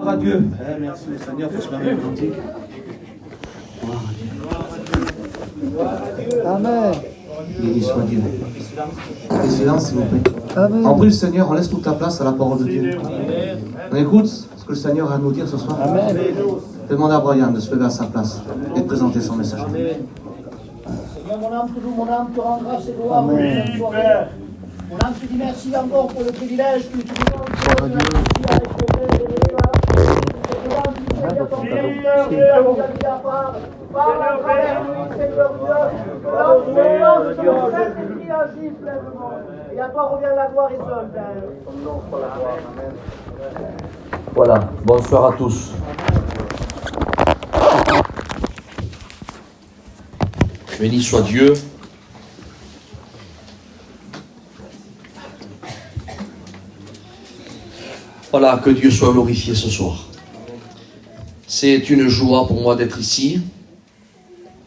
Gloire à Dieu. Merci le Seigneur pour ce merveilleux cantique. Gloire à Dieu. Amen. Béni soit Dieu. Et silence, s'il vous plaît. Amen. En prie le Seigneur, on laisse toute la place à la parole de Dieu. On écoute ce que le Seigneur a à nous dire ce soir. Amen. Demande à Brian de se lever à sa place et de présenter son message. Seigneur, mon âme te loue, mon âme te rend grâce et gloire. Mon âme te dit merci encore pour le privilège que tu nous donnes. Et à toi revient la gloire et seul, Père. Voilà, bonsoir à tous. Béni soit Dieu. Voilà, que Dieu soit glorifié ce soir. C'est une joie pour moi d'être ici.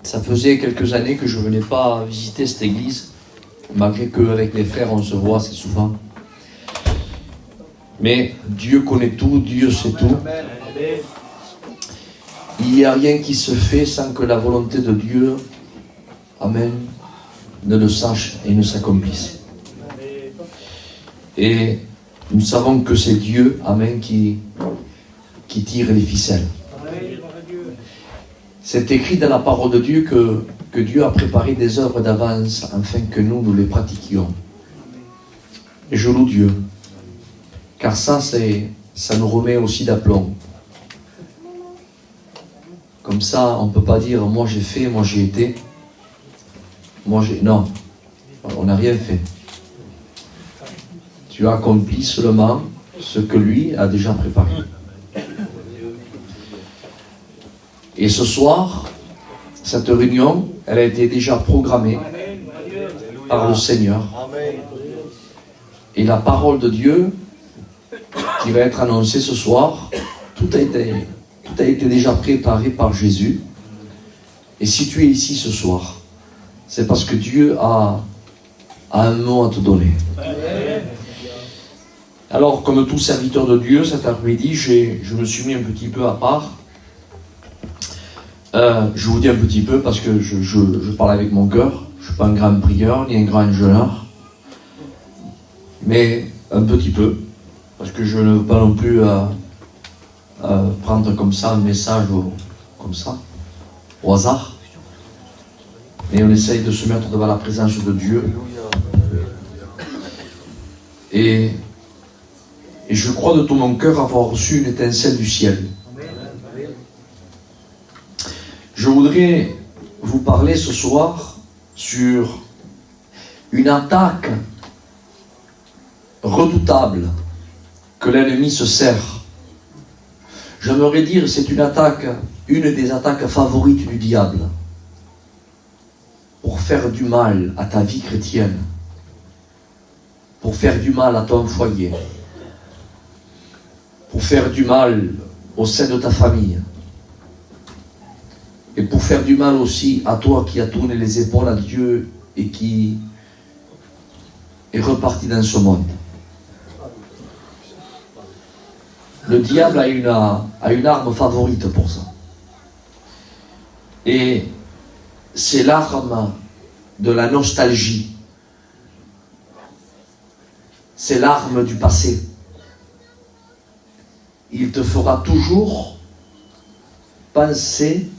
Ça faisait quelques années que je ne venais pas visiter cette église, malgré qu'avec les frères on se voit assez souvent. Mais Dieu connaît tout, Dieu sait tout. Il n'y a rien qui se fait sans que la volonté de Dieu, amen, ne le sache et ne s'accomplisse. Et nous savons que c'est Dieu, amen, qui tire les ficelles. C'est écrit dans la parole de Dieu que Dieu a préparé des œuvres d'avance afin que nous les pratiquions. Et je loue Dieu. Car ça nous remet aussi d'aplomb. Comme ça, on ne peut pas dire « moi j'ai fait, moi j'ai été ». Non, on n'a rien fait. Tu as accompli seulement ce que lui a déjà préparé. Et ce soir, cette réunion, elle a été déjà programmée par le Seigneur. Et la parole de Dieu qui va être annoncée ce soir, tout a été déjà préparé par Jésus. Et si tu es ici ce soir, c'est parce que Dieu a un mot à te donner. Alors, comme tout serviteur de Dieu, cet après-midi, je me suis mis un petit peu à part. Je vous dis un petit peu parce que je parle avec mon cœur. Je ne suis pas un grand prieur, ni un grand jeûneur. Mais un petit peu. Parce que je ne veux pas non plus prendre comme ça un message comme ça, au hasard. Mais on essaye de se mettre devant la présence de Dieu. Et je crois de tout mon cœur avoir reçu une étincelle du ciel. Je voudrais vous parler ce soir sur une attaque redoutable que l'ennemi se sert. J'aimerais dire c'est une des attaques favorites du diable pour faire du mal à ta vie chrétienne, pour faire du mal à ton foyer, pour faire du mal au sein de ta famille et pour faire du mal aussi à toi qui as tourné les épaules à Dieu et qui est reparti dans ce monde. Le diable a une arme favorite pour ça. Et c'est l'arme de la nostalgie. C'est l'arme du passé. Il te fera toujours penser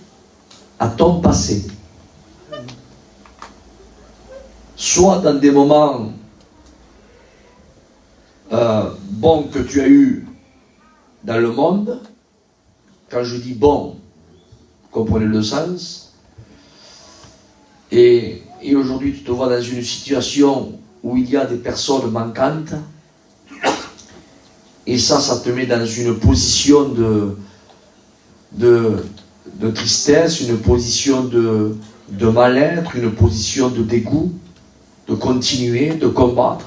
à ton passé. Soit dans des moments bons que tu as eus dans le monde. Quand je dis bon, comprenez le sens. Et aujourd'hui, tu te vois dans une situation où il y a des personnes manquantes. Et ça te met dans une position de tristesse, une position de mal-être, une position de dégoût, de continuer, de combattre.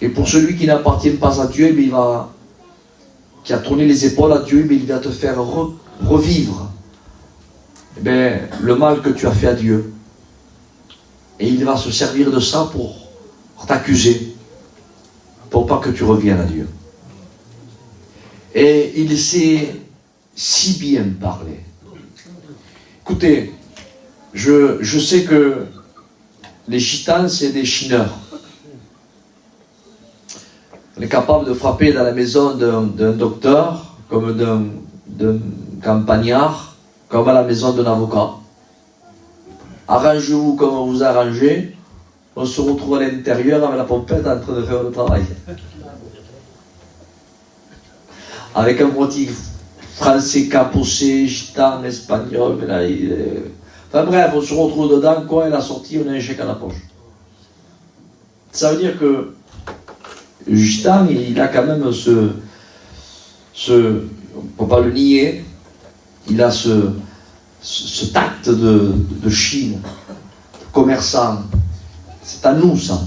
Et pour celui qui n'appartient pas à Dieu, qui a tourné les épaules à Dieu, il va te faire revivre le mal que tu as fait à Dieu. Et il va se servir de ça pour t'accuser, pour pas que tu reviennes à Dieu. Et il sait si bien parler. Écoutez, je sais que les gitans, c'est des chineurs. On est capable de frapper dans la maison d'un docteur, comme d'un campagnard, comme à la maison d'un avocat. Arrangez-vous comme vous vous arrangez, on se retrouve à l'intérieur avec la pompette en train de faire le travail. Avec un motif français capossé, gitan, espagnol, mais là, enfin bref, on se retrouve dedans, quoi, et la sortie, on a un chèque à la poche. Ça veut dire que le gitan, il a quand même on ne peut pas le nier, il a ce tact de Chine, de commerçant. C'est à nous, ça.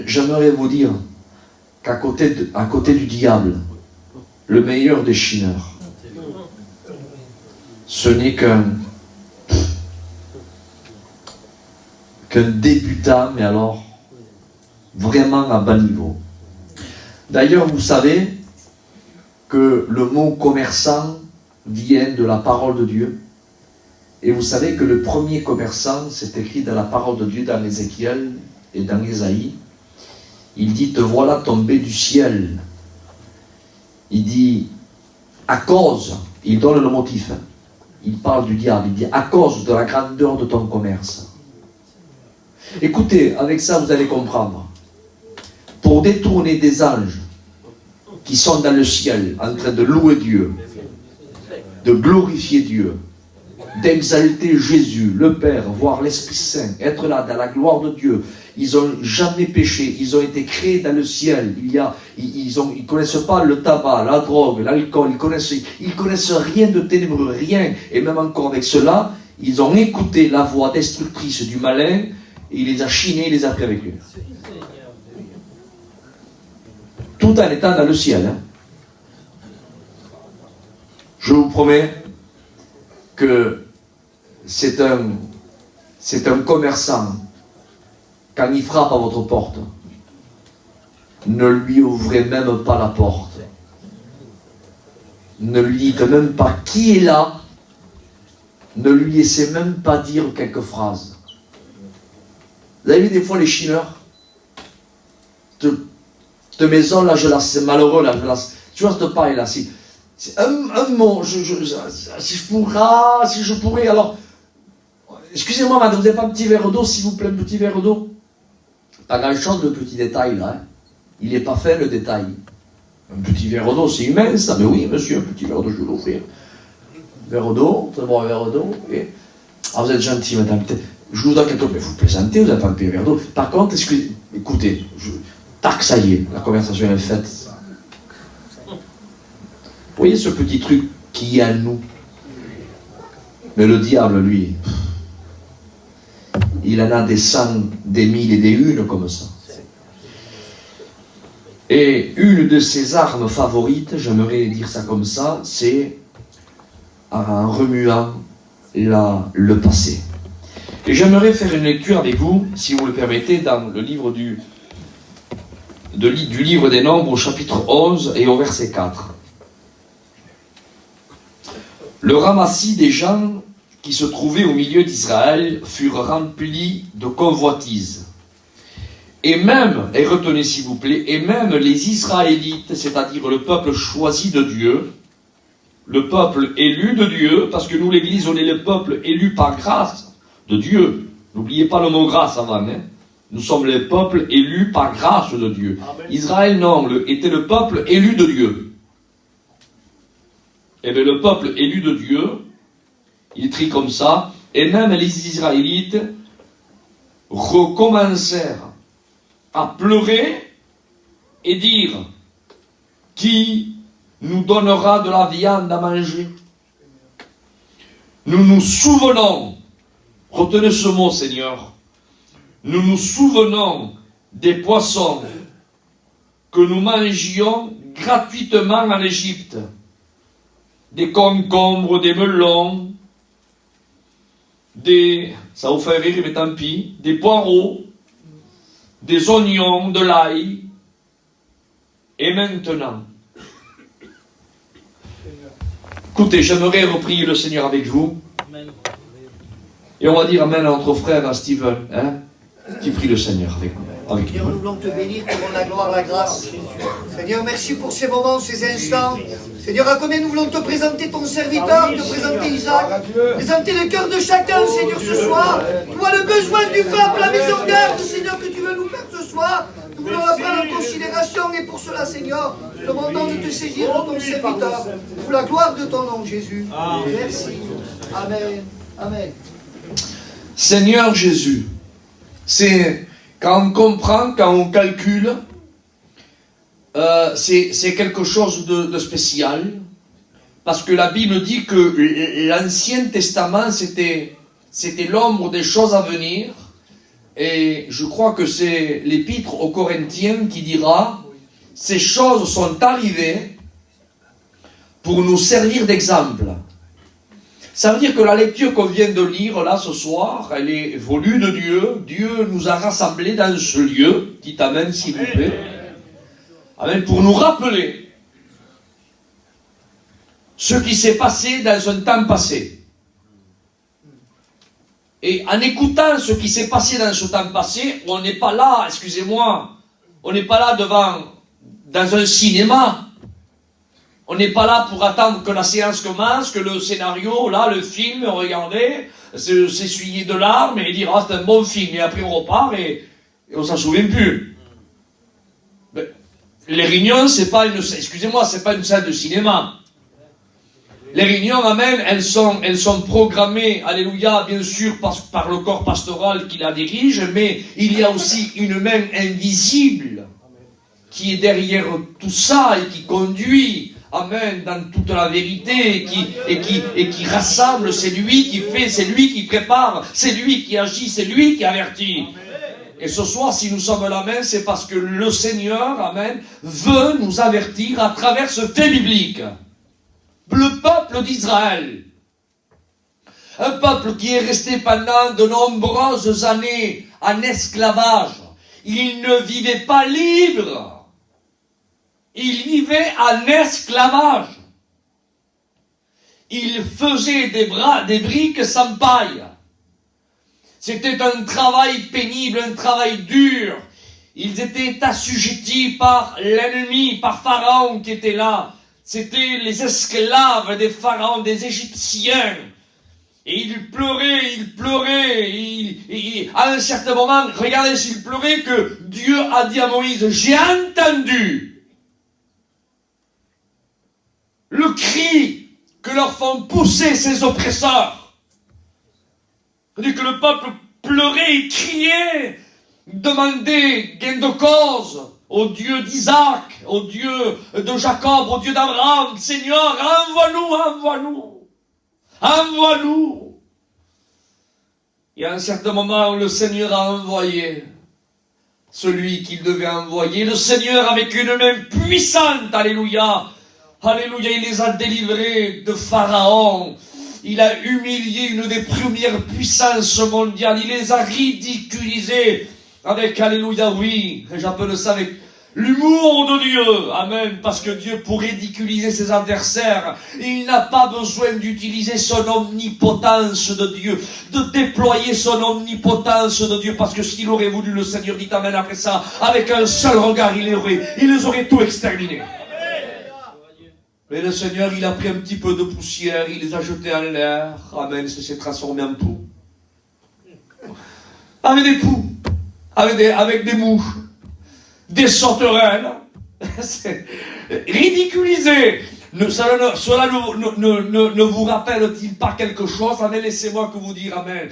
J'aimerais vous dire qu'à côté du diable, le meilleur des chineurs, ce n'est qu'un débutant, mais alors vraiment à bas niveau. D'ailleurs, vous savez que le mot commerçant vient de la parole de Dieu. Et vous savez que le premier commerçant, c'est écrit dans la parole de Dieu, dans Ézéchiel et dans Ésaïe. Il dit, te voilà tombé du ciel. Il dit, à cause, il donne le motif, hein. Il parle du diable, il dit, à cause de la grandeur de ton commerce. Écoutez, avec ça, vous allez comprendre. Pour détourner des anges qui sont dans le ciel, en train de louer Dieu, de glorifier Dieu, d'exalter Jésus, le Père, voir l'Esprit Saint, être là dans la gloire de Dieu. Ils n'ont jamais péché, ils ont été créés dans le ciel. Ils ne connaissent pas le tabac, la drogue, l'alcool, ils connaissent rien de ténébreux, rien. Et même encore avec cela, ils ont écouté la voix destructrice du malin, et il les a chinés, il les a pris avec lui. Tout en étant dans le ciel. Hein. Je vous promets que c'est un commerçant, quand il frappe à votre porte, ne lui ouvrez même pas la porte. Ne lui dites même pas qui est là. Ne lui laissez même pas dire quelques phrases. Vous avez vu des fois les chineurs de maison, là, c'est malheureux, là, tu vois cette paille, là, c'est un mot, si je pourrais, alors, excusez-moi, madame, vous n'avez pas un petit verre d'eau, s'il vous plaît, un petit verre d'eau? Pas grand-chose, le petit détail, là, hein. Il n'est pas fait, le détail. Un petit verre d'eau, c'est humain, ça, mais oui, monsieur, un petit verre d'eau, je vais l'offrir. Verre d'eau, c'est bon, un verre d'eau, et... Ah, vous êtes gentil, madame, je vous donne quelque chose, mais vous plaisantez, vous n'avez pas un petit verre d'eau. Par contre, écoutez, tac, ça y est, la conversation est faite. Vous voyez ce petit truc qui est à nous. Mais le diable, lui, il en a des cents, des mille et des unes comme ça. Et une de ses armes favorites, j'aimerais dire ça comme ça, c'est en remuant le passé. Et j'aimerais faire une lecture avec vous, si vous le permettez, dans le livre du livre des Nombres, au chapitre 11 et au verset 4. Le ramassis des gens qui se trouvaient au milieu d'Israël furent remplis de convoitises. Et même, et retenez s'il vous plaît, et même les Israélites, c'est-à-dire le peuple choisi de Dieu, le peuple élu de Dieu, parce que nous l'Église, on est le peuple élu par grâce de Dieu. N'oubliez pas le mot grâce avant, hein. Nous sommes les peuples élus par grâce de Dieu. Amen. Israël, non, était le peuple élu de Dieu. Et bien le peuple élu de Dieu, il écrit comme ça, et même les Israélites recommencèrent à pleurer et dire, qui nous donnera de la viande à manger? Nous nous souvenons, retenez ce mot, Seigneur, nous nous souvenons des poissons que nous mangions gratuitement en Égypte, des concombres, des melons, ça vous fait rire, mais tant pis, des poireaux, des oignons, de l'ail. Et maintenant, Écoutez, j'aimerais reprier le Seigneur avec vous. Et on va dire amen à notre frère, à Steven, hein, qui prie le Seigneur avec nous. Seigneur, nous voulons te bénir, te rendre la gloire, la grâce. Seigneur, merci pour ces moments, ces instants. Seigneur, à combien nous voulons te présenter ton serviteur, te présenter Isaac, présenter le cœur de chacun, Seigneur, ce soir. Tu vois le besoin du peuple, la maison garde, Seigneur, que tu veux nous faire ce soir. Nous voulons la prendre en considération et pour cela, Seigneur, nous demandons de te saisir de ton serviteur. Pour la gloire de ton nom, Jésus. Merci. Amen. Amen. Seigneur Jésus, c'est quand on comprend, quand on calcule, c'est quelque chose de spécial, parce que la Bible dit que l'Ancien Testament c'était l'ombre des choses à venir, et je crois que c'est l'Épître aux Corinthiens qui dira ces choses sont arrivées pour nous servir d'exemple. Ça veut dire que la lecture qu'on vient de lire là ce soir, elle est volue de Dieu. Dieu nous a rassemblés dans ce lieu. Dites amen s'il vous plaît. Amen, pour nous rappeler ce qui s'est passé dans un temps passé. Et en écoutant ce qui s'est passé dans ce temps passé, on n'est pas là, excusez-moi, on n'est pas là dans un cinéma. On n'est pas là pour attendre que la séance commence, que le scénario, là, le film, regardez, s'essuyer de larmes et dire « Ah, c'est un bon film ». Et après, on repart et on s'en souvient plus. Mais les réunions, c'est pas une salle de cinéma. Les réunions, amen, elles sont programmées, alléluia, bien sûr, par le corps pastoral qui la dirige, mais il y a aussi une main invisible qui est derrière tout ça et qui conduit, amen, dans toute la vérité, et qui rassemble, c'est lui qui fait, c'est lui qui prépare, c'est lui qui agit, c'est lui qui avertit. Et ce soir, si nous sommes là, amen, c'est parce que le Seigneur, amen, veut nous avertir à travers ce fait biblique. Le peuple d'Israël, un peuple qui est resté pendant de nombreuses années en esclavage, il ne vivait pas libre. Il vivait en esclavage. Il faisait des briques sans paille. C'était un travail pénible, un travail dur. Ils étaient assujettis par l'ennemi, par Pharaon qui était là. C'était les esclaves des pharaons, des Égyptiens. Et il pleurait, à un certain moment, regardez s'il pleurait, que Dieu a dit à Moïse, j'ai entendu le cri que leur font pousser ces oppresseurs. C'est-à-dire que le peuple pleurait et criait, demandait gain de cause au Dieu d'Isaac, au Dieu de Jacob, au Dieu d'Abraham. Seigneur, envoie-nous. Et à un certain moment, le Seigneur a envoyé celui qu'il devait envoyer. Le Seigneur, avec une main puissante, alléluia, alléluia, il les a délivrés de Pharaon. Il a humilié une des premières puissances mondiales. Il les a ridiculisés avec, alléluia, oui, j'appelle ça avec l'humour de Dieu. Amen. Parce que Dieu, pour ridiculiser ses adversaires, il n'a pas besoin d'utiliser son omnipotence de Dieu, de déployer son omnipotence de Dieu. Parce que s'il aurait voulu, le Seigneur dit amen après ça, avec un seul regard, il les aurait tout exterminés. Mais le Seigneur, il a pris un petit peu de poussière, il les a jetés en l'air. Amen, ça s'est transformé en poux. Avec des poux, avec des mouches, des sauterelles. C'est ridiculisé. Cela ne vous rappelle-t-il pas quelque chose? Amen, laissez-moi que vous dire, amen,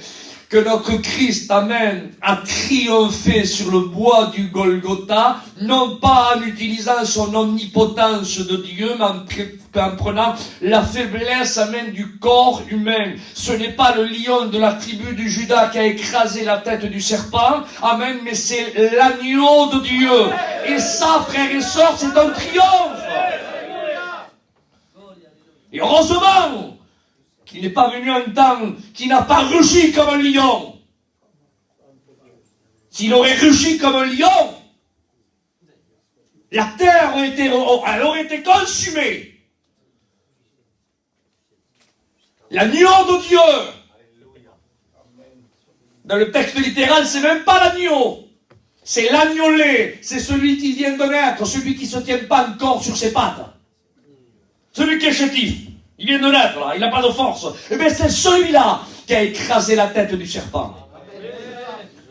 que notre Christ, amen, a triomphé sur le bois du Golgotha, non pas en utilisant son omnipotence de Dieu, mais en prenant la faiblesse, amen, du corps humain. Ce n'est pas le lion de la tribu du Juda qui a écrasé la tête du serpent, amen, mais c'est l'agneau de Dieu. Et ça, frères et sœurs, c'est un triomphe. Et heureusement qu'il n'est pas venu un temps qui n'a pas rugi comme un lion. S'il aurait rugi comme un lion, la terre aurait été consumée. L'agneau de Dieu. Dans le texte littéral, c'est même pas l'agneau. C'est l'agneaulet. C'est celui qui vient de naître, celui qui ne se tient pas encore sur ses pattes. Celui qui est chétif. Il vient de naître, là. Il n'a pas de force. Eh bien, c'est celui-là qui a écrasé la tête du serpent.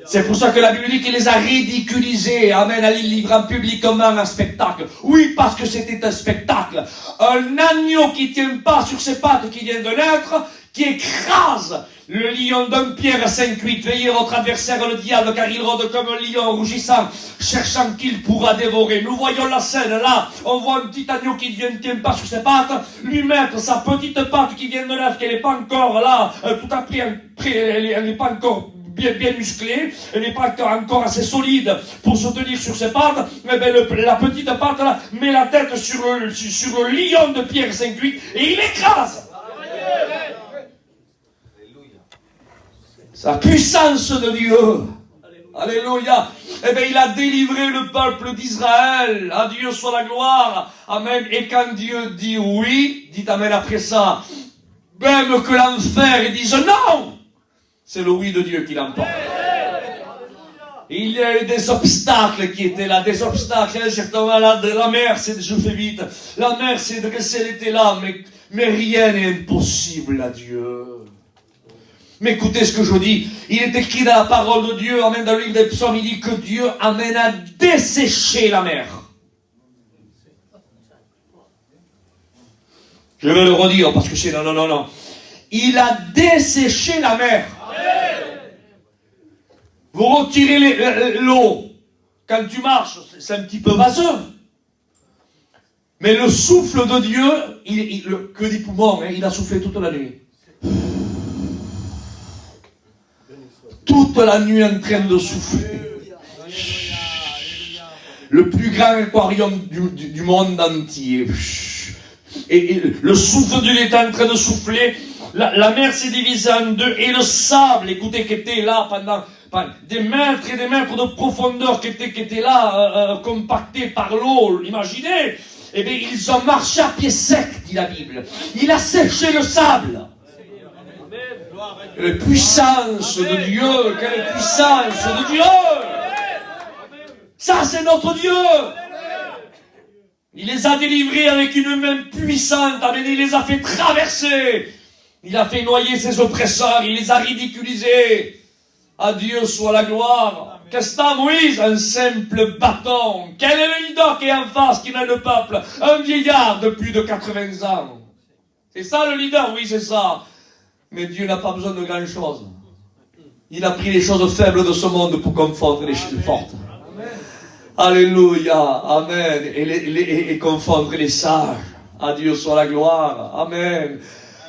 C'est pour ça que la Bible dit qu'il les a ridiculisés. Amen, en livrant publiquement un spectacle. Oui, parce que c'était un spectacle. Un agneau qui ne tient pas sur ses pattes, qui vient de naître, qui écrase le lion d'un Pierre 5,8. Veillez votre adversaire le diable, car il rôde comme un lion rougissant, cherchant qu'il pourra dévorer. Nous voyons la scène là. On voit un petit agneau qui ne tient pas sur ses pattes, lui mettre sa petite patte qui vient de naître, qu'elle n'est pas encore là, tout à fait, elle n'est pas encore bien musclée, elle n'est pas encore assez solide pour se tenir sur ses pattes. Mais ben la petite patte là met la tête sur le lion de Pierre 5,8 et il écrase. Sa puissance de Dieu. Alléluia. Eh bien, il a délivré le peuple d'Israël. À Dieu soit la gloire. Amen. Et quand Dieu dit oui, dites amen après ça. Même que l'enfer dise non. C'est le oui de Dieu qui l'emporte. Il y a eu des obstacles qui étaient là, des obstacles, certainement là, la mer, je fais vite, la mer, c'est de elle était là, mais rien n'est impossible à Dieu. Mais écoutez ce que je dis, il est écrit dans la parole de Dieu, amen, dans le livre des psaumes, il dit que Dieu amène à dessécher la mer. Je vais le redire parce que c'est non. Il a desséché la mer. Vous retirez l'eau. Quand tu marches, c'est un petit peu vaseux. Mais le souffle de Dieu, que des poumons, il a soufflé toute la nuit. Toute la nuit en train de souffler. Le plus grand aquarium du monde entier. Et le souffle de Dieu est en train de souffler. La mer s'est divisée en deux. Et le sable, écoutez, qui était là pendant des mètres et des mètres de profondeur, qui étaient là, compactés par l'eau, imaginez. Eh bien, ils ont marché à pied sec, dit la Bible. Il a séché le sable. Quelle puissance de Dieu, quelle puissance de Dieu. Ça, c'est notre Dieu. Il les a délivrés avec une main puissante. Amen. Il les a fait traverser. Il a fait noyer ses oppresseurs. Il les a ridiculisés. À Dieu soit la gloire. Qu'est-ce que t'as, Moïse? Un simple bâton. Quel est le leader qui est en face, qui mène le peuple? Un vieillard de plus de 80 ans. C'est ça le leader? Oui, c'est ça. Mais Dieu n'a pas besoin de grand-chose. Il a pris les choses faibles de ce monde pour confondre les choses fortes. Alléluia. Amen. Et confondre les sages. À Dieu soit la gloire. Amen.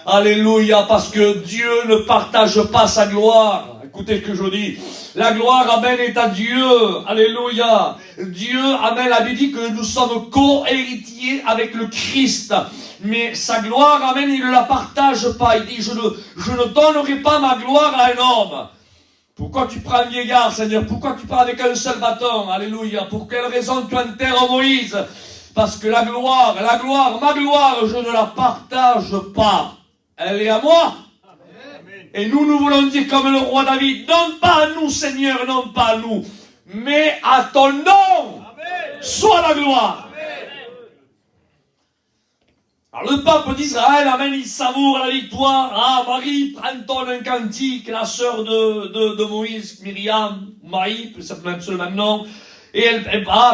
Alléluia. Parce que Dieu ne partage pas sa gloire. Écoutez ce que je dis. La gloire, amen, est à Dieu. Alléluia. Dieu, amen, la Bible dit que nous sommes co-héritiers avec le Christ. Mais sa gloire, amen, il ne la partage pas. Il dit, je ne donnerai pas ma gloire à un homme. Pourquoi tu prends un vieillard, Seigneur? Pourquoi tu prends avec un seul bâton? Alléluia. Pour quelle raison tu enterres Moïse? Parce que ma gloire, je ne la partage pas. Elle est à moi. Et nous voulons dire comme le roi David, non pas à nous, Seigneur, non pas à nous, mais à ton nom, soit la gloire. Alors le peuple d'Israël, amen, il savoure la victoire. Ah, Marie, prends-toi un cantique, la sœur de Moïse, Myriam, Marie, c'est même le même nom. Et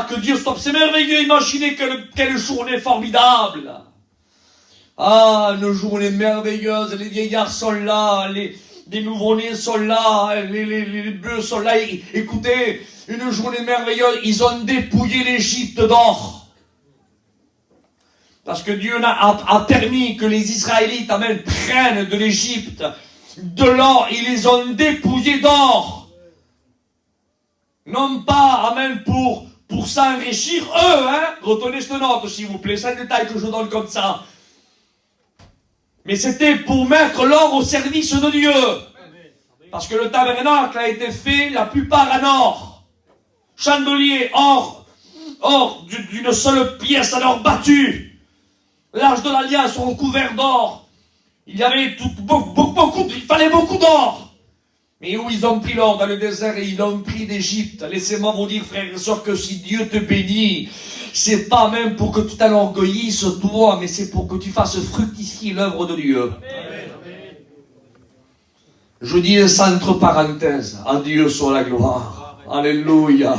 que Dieu stoppe, c'est merveilleux, imaginez quelle journée formidable. Ah, une journée merveilleuse, les vieillards sont là, les nouveau-nés sont là, les bœufs sont là. Écoutez, une journée merveilleuse, ils ont dépouillé l'Égypte d'or. Parce que Dieu a permis que les Israélites, amen, prennent de l'Égypte de l'or, ils les ont dépouillés d'or. Non pas, amen, pour s'enrichir, eux, hein. Retenez cette note, s'il vous plaît, c'est un détail que je donne comme ça. Mais c'était pour mettre l'or au service de Dieu. Parce que le tabernacle a été fait la plupart en or. Chandelier, or d'une seule pièce en or battu. L'arche de l'alliance recouvert d'or. Il y avait il fallait beaucoup d'or. Mais où ils ont pris l'or? Dans le désert, et ils l'ont pris d'Égypte. Laissez-moi vous dire, frères et sœurs, que si Dieu te bénit, c'est pas même pour que tu t'enorgueillisses toi, mais c'est pour que tu fasses fructifier l'œuvre de Dieu. Amen. Je dis ça entre parenthèses. À Dieu soit la gloire. Amen. Alléluia.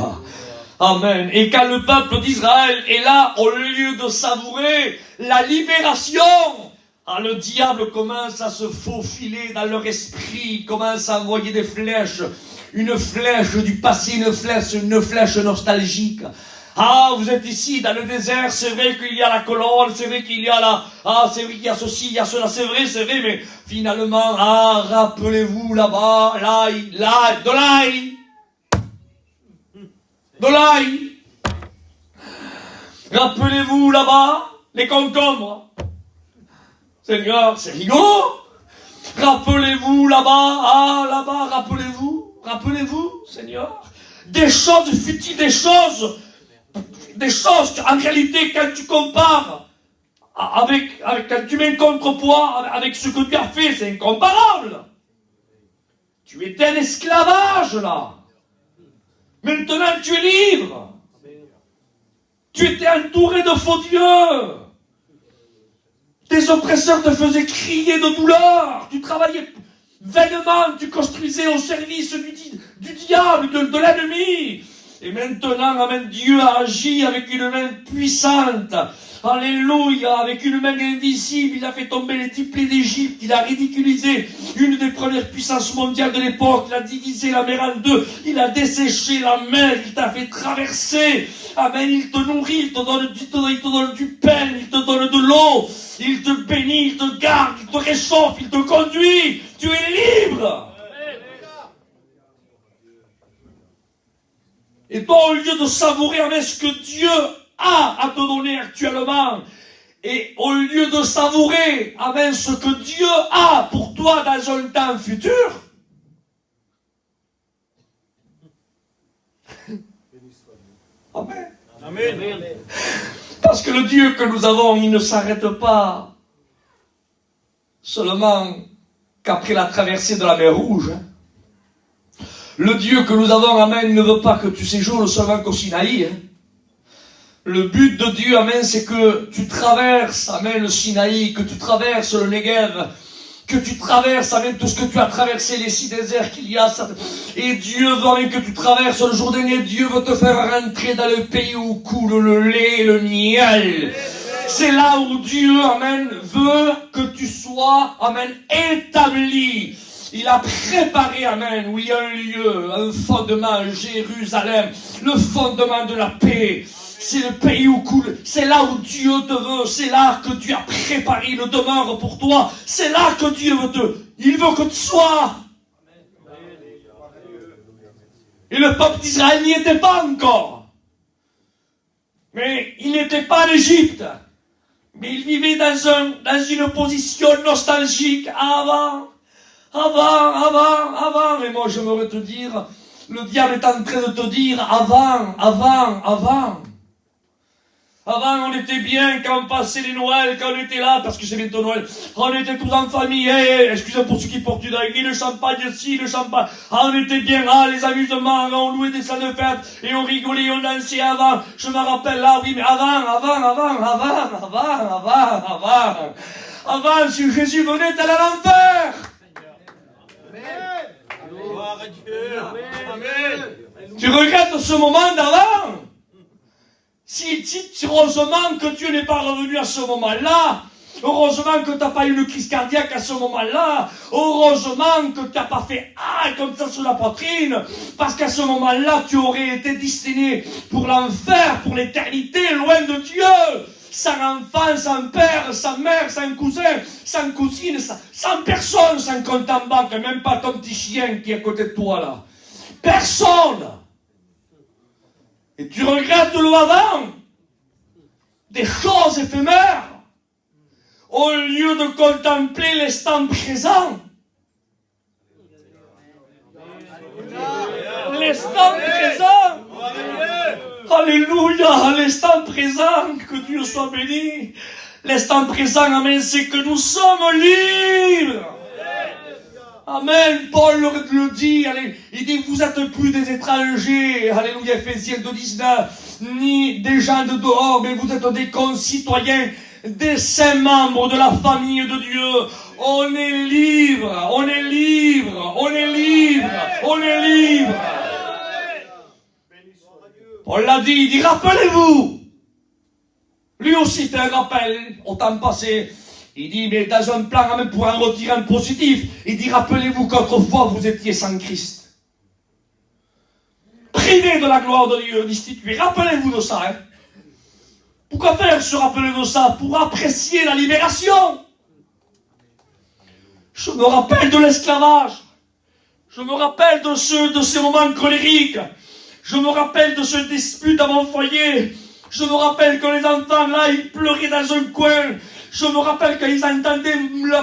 Amen. Et quand le peuple d'Israël est là, au lieu de savourer la libération, le diable commence à se faufiler dans leur esprit, commence à envoyer des flèches, une flèche du passé, une flèche nostalgique. Ah, vous êtes ici dans le désert, c'est vrai qu'il y a la colonne, c'est vrai qu'il y a c'est vrai qu'il y a ceci, il y a cela, c'est vrai, mais finalement, rappelez-vous là-bas, de l'ail. Rappelez-vous là-bas, les concombres. Seigneur, c'est rigolo. Rappelez-vous là-bas, rappelez-vous, Seigneur. Des choses futiles, des choses en réalité, quand tu compares quand tu mets contrepoids avec ce que tu as fait, c'est incomparable. Tu étais un esclavage, là. Maintenant, tu es libre. Tu étais entouré de faux dieux. Tes oppresseurs te faisaient crier de douleur. Tu travaillais vainement, tu construisais au service du diable, de l'ennemi. Et maintenant, amen, Dieu a agi avec une main puissante. Alléluia, avec une main invisible, il a fait tomber les diplômes d'Égypte, il a ridiculisé une des premières puissances mondiales de l'époque, il a divisé la mer en deux, il a desséché la mer, il t'a fait traverser. Amen, il te nourrit, il te donne du pain, il te donne de l'eau, il te bénit, il te garde, il te réchauffe, il te conduit. Tu es libre. Et toi, au lieu de savourer avec ce que Dieu a à te donner actuellement, et au lieu de savourer avec ce que Dieu a pour toi dans un temps futur, Amen. Amen. Parce que le Dieu que nous avons, il ne s'arrête pas seulement qu'après la traversée de la mer Rouge. Le Dieu que nous avons, amen, ne veut pas que tu séjournes seulement qu'au Sinaï. Le but de Dieu, amen, c'est que tu traverses, amen, le Sinaï, que tu traverses le Negev, que tu traverses, amen, tout ce que tu as traversé, les 6 déserts qu'il y a. Et Dieu veut, amen, que tu traverses le Jourdain, et Dieu veut te faire rentrer dans le pays où coule le lait et le miel. C'est là où Dieu, amen, veut que tu sois, amen, établi. Il a préparé, amen, oui, un lieu, un fondement, Jérusalem, le fondement de la paix. C'est le pays où coule, c'est là où Dieu te veut, c'est là que Dieu a préparé une demeure pour toi, c'est là que Dieu il veut que tu sois. Et le peuple d'Israël n'y était pas encore. Mais il n'était pas en Égypte. Mais il vivait dans une position nostalgique avant. Et moi j'aimerais te dire, le diable est en train de te dire, avant. Avant, on était bien quand on passait les Noëls, quand on était là, parce que c'est bientôt Noël. On était tous en famille, excusez-moi pour ceux qui portent une aiguille, le champagne ici, le champagne. On était bien là, les amusements, on louait des salles de fête, et on rigolait, on dansait avant. Je me rappelle là, oui, mais avant. Avant, si Jésus venait, t'allais à l'enfer. Gloire à Dieu. Amen. Tu regrettes ce moment d'avant? Si heureusement que Dieu n'est pas revenu à ce moment-là, heureusement que tu n'as pas eu une crise cardiaque à ce moment-là, heureusement que tu n'as pas fait comme ça sur la poitrine, parce qu'à ce moment-là, tu aurais été destiné pour l'enfer, pour l'éternité, loin de Dieu. Sans enfant, sans père, sans mère, sans cousin, sans cousine, sans personne, sans compte en banque, même pas ton petit chien qui est à côté de toi là. Personne. Et tu regrettes le avant, des choses éphémères, au lieu de contempler l'instant présent. L'instant présent. Alléluia, à l'instant présent, que Dieu soit béni. L'instant présent, amen, c'est que nous sommes libres. Amen. Paul le dit, allez, il dit, vous êtes plus des étrangers, alléluia, Ephésiens 2:19, ni des gens de dehors, mais vous êtes des concitoyens, des saints membres de la famille de Dieu. On est libre, on est libre, on est libre, on est libre. Paul l'a dit, il dit, rappelez-vous. Lui aussi fait un rappel au temps passé. Il dit, mais dans un plan, même pour en retirer un positif, il dit, rappelez-vous qu'autrefois vous étiez sans Christ. Privé de la gloire de Dieu, destitué. Rappelez-vous de ça. Hein. Pourquoi faire se rappeler de ça? Pour apprécier la libération. Je me rappelle de l'esclavage. Je me rappelle de ces moments colériques. Je me rappelle de ce dispute dans mon foyer. Je me rappelle que les enfants, là, ils pleuraient dans un coin. Je me rappelle qu'ils entendaient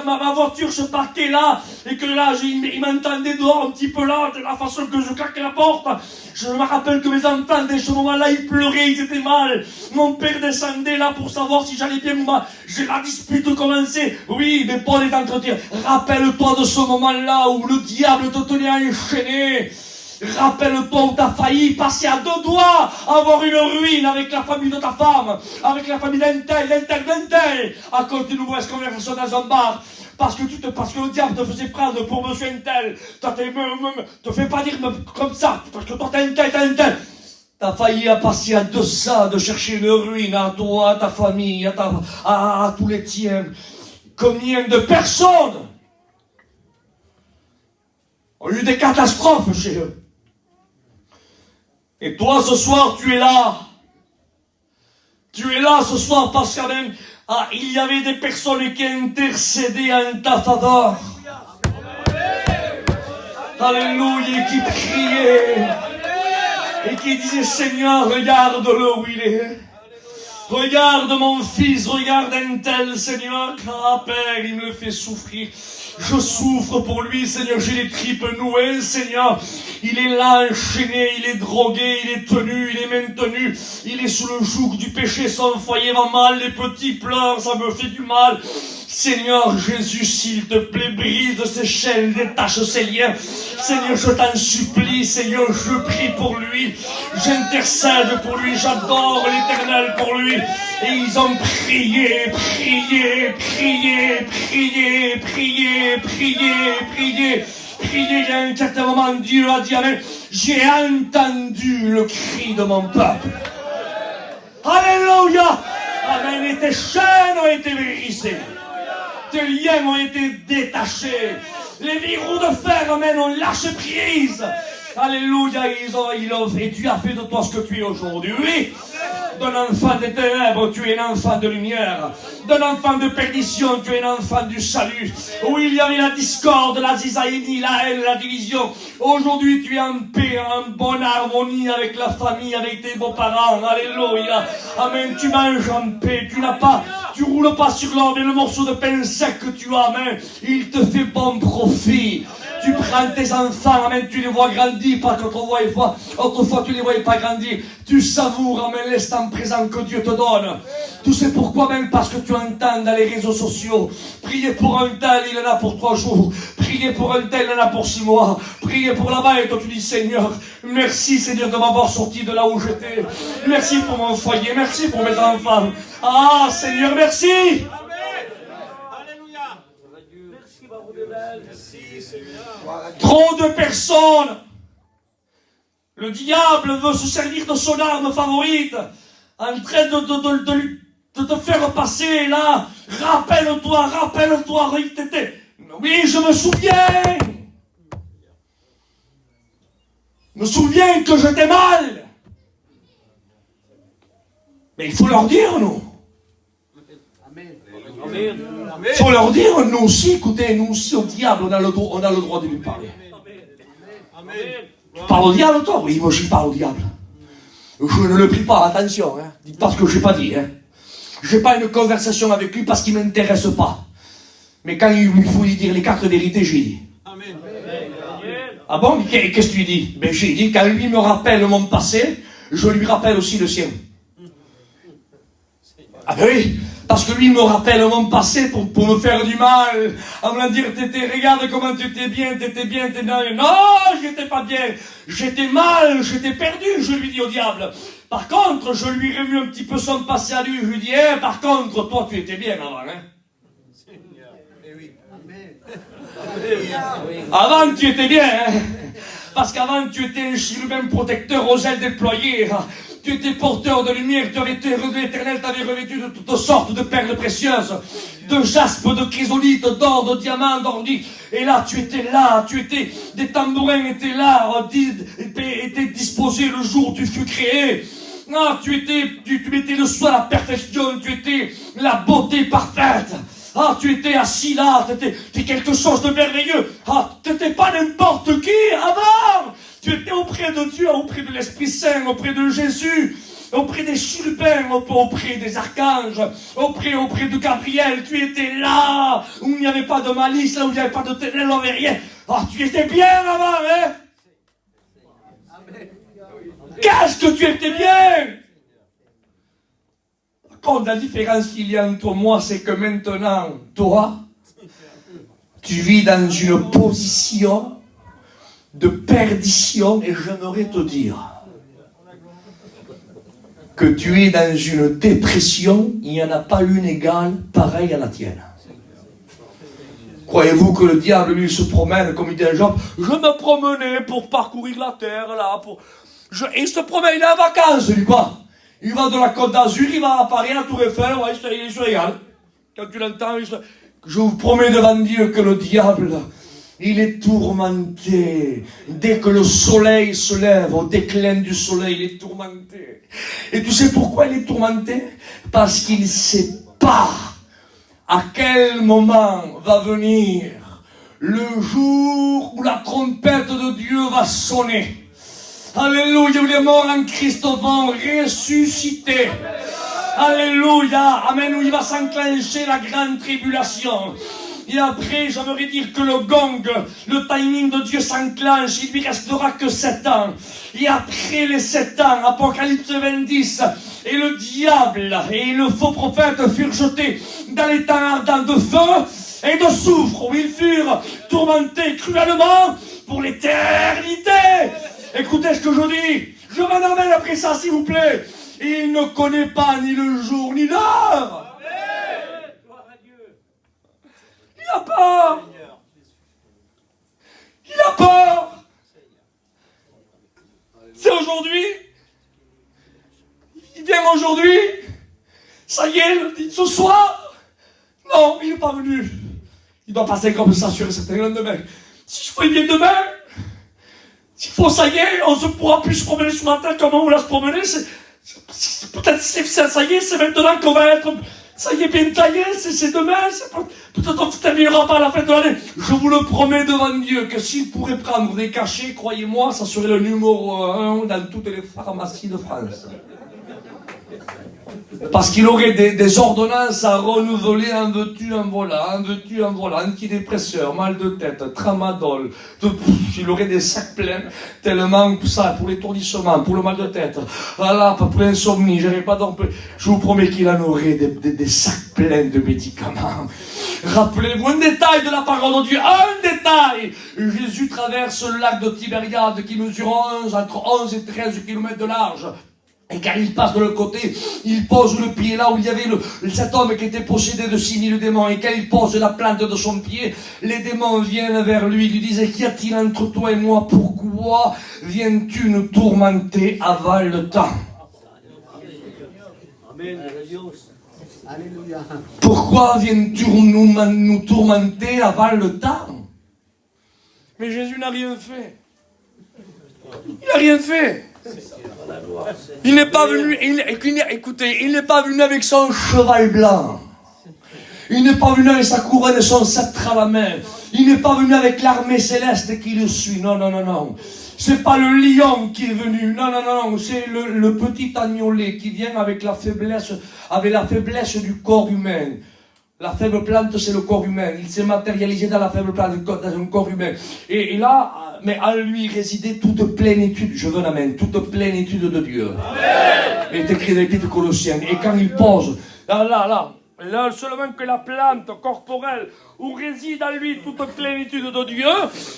ma voiture se parquer là, et que là, ils m'entendaient dehors un petit peu là, de la façon que je claque la porte. Je me rappelle que mes enfants, dès ce moment-là, ils pleuraient, ils étaient mal. Mon père descendait là pour savoir si j'allais bien ou pas. La dispute commençait. Oui, mais Paul est en train de dire, rappelle-toi de ce moment-là où le diable te tenait enchaîné. Rappelle-toi où t'as failli passer à 2 doigts, avoir une ruine avec la famille de ta femme, avec la famille d'un tel, à cause d'une mauvaise conversation dans un bar. Parce que le diable te faisait prendre pour monsieur un tel. Te fais pas dire comme ça, parce que toi t'as un tel. T'as failli à passer à 200 de chercher une ruine à toi, à ta famille, à tous les tiens. Combien de personnes ont eu des catastrophes chez eux? Et toi, ce soir, tu es là. Tu es là ce soir parce qu'il y avait des personnes qui intercédaient en ta faveur. Alléluia, qui priaient. Et qui disaient, Seigneur, regarde-le où il est. Regarde mon fils, regarde un tel, Seigneur, Père, il me le fait souffrir. Je souffre pour lui, Seigneur, j'ai les tripes nouées, Seigneur. Il est là, enchaîné, il est drogué, il est tenu, il est maintenu. Il est sous le joug du péché, son foyer va mal, les petits pleurent, ça me fait du mal. Seigneur Jésus, s'il te plaît, brise ces chaînes, détache ces liens. Seigneur, je t'en supplie, Seigneur, je prie pour lui. J'intercède pour lui, j'adore l'Éternel pour lui. Et ils ont prié. Il y a un certain moment, Dieu a dit, amen, j'ai entendu le cri de mon peuple. Alléluia. Amen, et tes chaînes ont été brisées. Tes liens ont été détachés. Les verrous de fer, amen, ont lâché prise. Alléluia, et tu as fait de toi ce que tu es aujourd'hui. D'un enfant des ténèbres, tu es un enfant de lumière. D'un enfant de perdition, tu es un enfant du salut. Où il y avait la discorde, la zizanie, la haine, la division. Aujourd'hui, tu es en paix, en bonne harmonie avec la famille, avec tes beaux-parents. Alléluia. Amen. Tu manges en paix. Tu roules pas sur l'or, mais le morceau de pain sec que tu as, amen, il te fait bon profit. Tu prends tes enfants, amen, tu les vois grandir, parce qu'autrefois tu les voyais pas grandir. Tu savoures, amen, l'instant présent que Dieu te donne. Tout c'est pourquoi, même parce que tu entends dans les réseaux sociaux. Priez pour un tel, il en a pour 3 jours. Priez pour un tel, il en a pour 6 mois. Priez pour là-bas, et toi tu dis, Seigneur, merci Seigneur de m'avoir sorti de là où j'étais. Merci pour mon foyer, merci pour mes enfants. Ah Seigneur, merci. Trop de personnes. Le diable veut se servir de son arme favorite, en train de te faire passer là. Rappelle-toi, oui, je me souviens. Je me souviens que j'étais mal. Mais il faut leur dire, nous. Il faut leur dire, nous aussi, écoutez, nous aussi au diable, on a le droit de lui parler. Tu parles au diable, toi? Oui, moi je parle au diable. Je ne le prie pas, attention, hein. Dites pas ce que je n'ai pas dit. Hein. Je n'ai pas une conversation avec lui parce qu'il ne m'intéresse pas. Mais quand il faut lui dire les 4 vérités, j'ai dit. Ah bon? Mais qu'est-ce que tu dis? Ben j'ai dit, quand lui me rappelle mon passé, je lui rappelle aussi le sien. Ah ben oui, Parce que lui, il me rappelle mon passé pour me faire du mal. En me dire, regarde comment tu étais bien, t'étais bien. Non, j'étais pas bien. J'étais mal, j'étais perdu, je lui dis au diable. Par contre, je lui remue un petit peu son passé à lui. Je lui dis, par contre, toi, tu étais bien avant, hein. Avant, tu étais bien, hein. Parce qu'avant, tu étais un chérubin protecteur aux ailes déployées. Tu étais porteur de lumière, tu avais été revêtu éternel, tu avais revêtu de toutes sortes de perles précieuses, de jaspe, de chrysolite, d'or, de diamant, d'ordi. Et là, tu étais là, des tambourins étaient là, étaient disposés le jour où tu fus créé. Ah, tu mettais le soin à la perfection, tu étais la beauté parfaite. Ah, tu étais assis là, t'es quelque chose de merveilleux. Ah, t'étais pas n'importe qui avant. Tu étais auprès de Dieu, auprès de l'Esprit Saint, auprès de Jésus, auprès des chérubins, auprès des archanges, auprès de Gabriel. Tu étais là, où il n'y avait pas de malice, là où il n'y avait pas de ténèbres, il n'y avait rien. Ah, tu étais bien avant, hein? Qu'est-ce que tu étais bien? Par contre, la différence qu'il y a entre moi, c'est que maintenant, toi, tu vis dans une position de perdition, et j'aimerais te dire que tu es dans une dépression, il n'y en a pas une égale pareille à la tienne. Croyez-vous que le diable, lui, se promène comme il dit à Job, je me promenais pour parcourir la terre, là, et il se promène, il est en vacances, lui, quoi. Il va de la Côte d'Azur, il va à Paris, à Tour Eiffel, ouais, il se régale. Quand tu l'entends, je vous promets devant Dieu que le diable, il est tourmenté. Dès que le soleil se lève, au déclin du soleil, il est tourmenté. Et tu sais pourquoi il est tourmenté? Parce qu'il ne sait pas à quel moment va venir le jour où la trompette de Dieu va sonner. Alléluia, où les morts en Christ vont ressusciter. Alléluia, amen, où il va s'enclencher la grande tribulation. Et après, j'aimerais dire que le gong, le timing de Dieu s'enclenche, il lui restera que 7 ans. Et après les 7 ans, Apocalypse 20, et le diable et le faux prophète furent jetés dans les temps ardents de feu et de soufre, où ils furent tourmentés cruellement pour l'éternité. Écoutez ce que je dis. Je m'en amène après ça, s'il vous plaît. Il ne connaît pas ni le jour ni l'heure. Il a peur. Il a peur. C'est aujourd'hui. Il vient aujourd'hui. Ça y est, ce soir. Non, il n'est pas venu. Il doit passer comme ça sur un certain lendemain. Si je fais bien demain, s'il faut, ça y est, on ne pourra plus se promener sur la terre comme on voulait se promener. Peut-être ça y est, c'est maintenant qu'on va être... Ça y est, bien taillé, c'est demain, peut-être on ne terminera pas à la fin de l'année. Je vous le promets devant Dieu que s'il pourrait prendre des cachets, croyez-moi, ça serait le numéro 1 dans toutes les pharmacies de France. Parce qu'il aurait des ordonnances à renouveler, en veux-tu, en voilà, antidépresseurs, mal de tête, tramadol, il aurait des sacs pleins, tellement ça, pour l'étourdissement, pour le mal de tête, voilà, pour l'insomnie, j'avais pas dormir. Je vous promets qu'il en aurait des sacs pleins de médicaments. Rappelez-vous un détail de la parole de Dieu, un détail. Jésus traverse le lac de Tibériade qui mesure entre 11 et 13 km de large. Et quand il passe de l'autre côté, il pose le pied là où il y avait cet homme qui était possédé de 6000 démons. Et quand il pose la plante de son pied, les démons viennent vers lui. Ils lui disent, qu'y a-t-il entre toi et moi? Pourquoi viens-tu nous tourmenter avant le temps? Amen. Pourquoi viens-tu nous tourmenter avant le temps? Mais Jésus n'a rien fait. Il n'a rien fait. Il n'est pas venu, écoutez, il n'est pas venu avec son cheval blanc. Il n'est pas venu avec sa couronne et son sceptre à la main. Il n'est pas venu avec l'armée céleste qui le suit. Non, non, non, non. C'est pas le lion qui est venu. Non, non, non, non. C'est le petit agnolet qui vient avec la faiblesse du corps humain. La faible plante, c'est le corps humain. Il s'est matérialisé dans la faible plante, dans un corps humain. Et là, mais en lui résidait toute plénitude, je veux l'amène, toute plénitude de Dieu. Amen. Il est écrit dans l'Épître aux Colossiens. Et quand il pose, là, là, seulement que la plante corporelle où réside en lui toute plénitude de Dieu,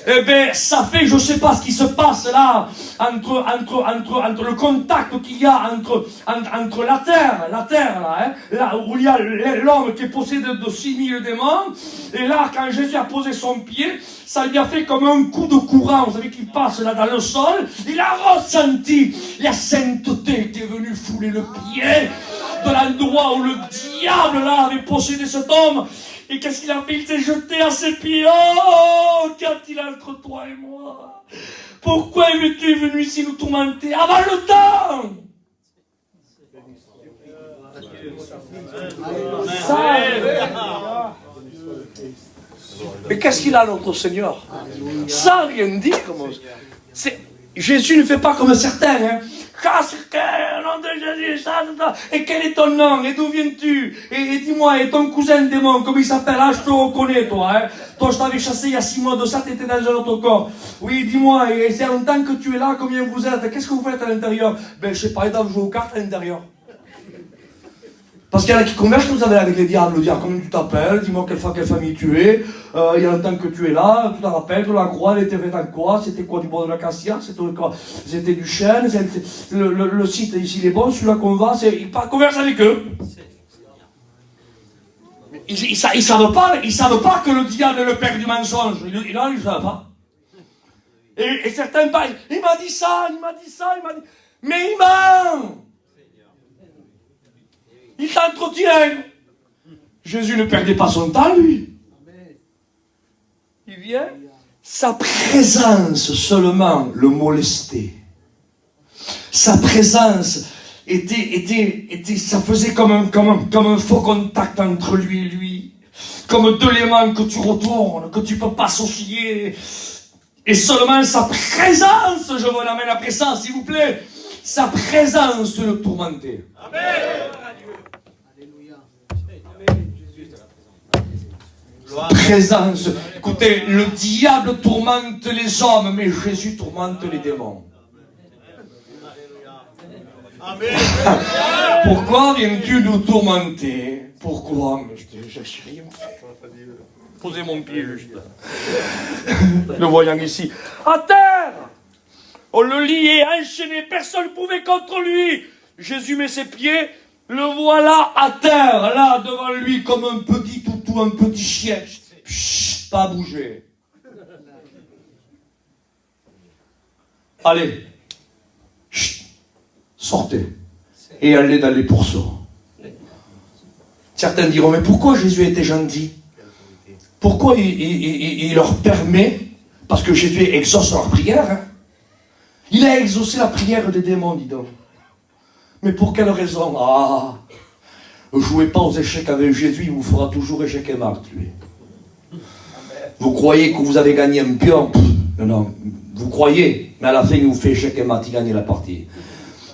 eh bien, ça fait, je ne sais pas ce qui se passe là, entre le contact qu'il y a entre la terre là, hein, là où il y a l'homme qui est possédé de 6000 démons, et là, quand Jésus a posé son pied, ça lui a fait comme un coup de courant, vous savez, qui passe là dans le sol, il a ressenti la sainteté qui est venue fouler le pied de l'endroit où le diable là avait possédé cet homme. Et qu'est-ce qu'il a fait? Il s'est jeté à ses pieds. Oh, qu'a-t-il entre toi et moi? Pourquoi es-tu venu ici nous tourmenter avant le temps? Mais qu'est-ce qu'il a, notre Seigneur? Sans rien dire. Jésus ne fait pas comme certains. Hein. Au nom de Jésus, et quel est ton nom? Et d'où viens-tu? Et dis-moi, et ton cousin démon, comment il s'appelle? Ah, je te reconnais, toi. Hein. Toi, je t'avais chassé il y a 6 mois de ça, tu étais dans un autre corps. Oui, dis-moi, et c'est longtemps que tu es là, combien vous êtes? Qu'est-ce que vous faites à l'intérieur? Ben, je sais pas, ils doivent jouer aux cartes à l'intérieur. Parce qu'il y en a qui conversent, vous avez avec les diables, dire comment tu t'appelles, dis-moi quelle famille tu es, il y a longtemps que tu es là, tu te rappelles de la croix, elle était faite en quoi, c'était quoi, du bois de l'acacia, c'était du chêne, le site ici il est bon, celui-là qu'on va, il converse avec eux. Ils savent pas que le diable est le père du mensonge, ils ne savent pas. Et certains parlent, il m'a dit ça, mais il ment. Il t'entretient. Jésus ne perdait pas son temps, lui. Il vient. Sa présence seulement le molestait. Sa présence ça faisait comme un faux contact entre lui et lui. Comme deux éléments que tu retournes, que tu ne peux pas associer. Et seulement sa présence, je vous l'amène après ça, s'il vous plaît, sa présence le tourmentait. Amen. Présence. Écoutez, le diable tourmente les hommes, mais Jésus tourmente les démons. Amen. Pourquoi viens-tu nous tourmenter? Pourquoi? Mais je n'ai rien fait. Posez mon pied juste là. Le voyant ici. À terre! On le liait, enchaîné, personne ne pouvait contre lui. Jésus met ses pieds. Le voilà à terre, là, devant lui, comme un petit toutou, un petit chien. Chut, pas bouger. Allez, chut, sortez. Et allez dans les pourceaux. Certains diront, mais pourquoi Jésus était gentil? Pourquoi il leur permet? Parce que Jésus exauce leur prière. Hein? Il a exaucé la prière des démons, dis donc. Mais pour quelle raison? Ah, ne jouez pas aux échecs avec Jésus, il vous fera toujours échec et mat, lui. Vous croyez que vous avez gagné un pion? Non, vous croyez, mais à la fin, il vous fait échec et mat, il gagne la partie.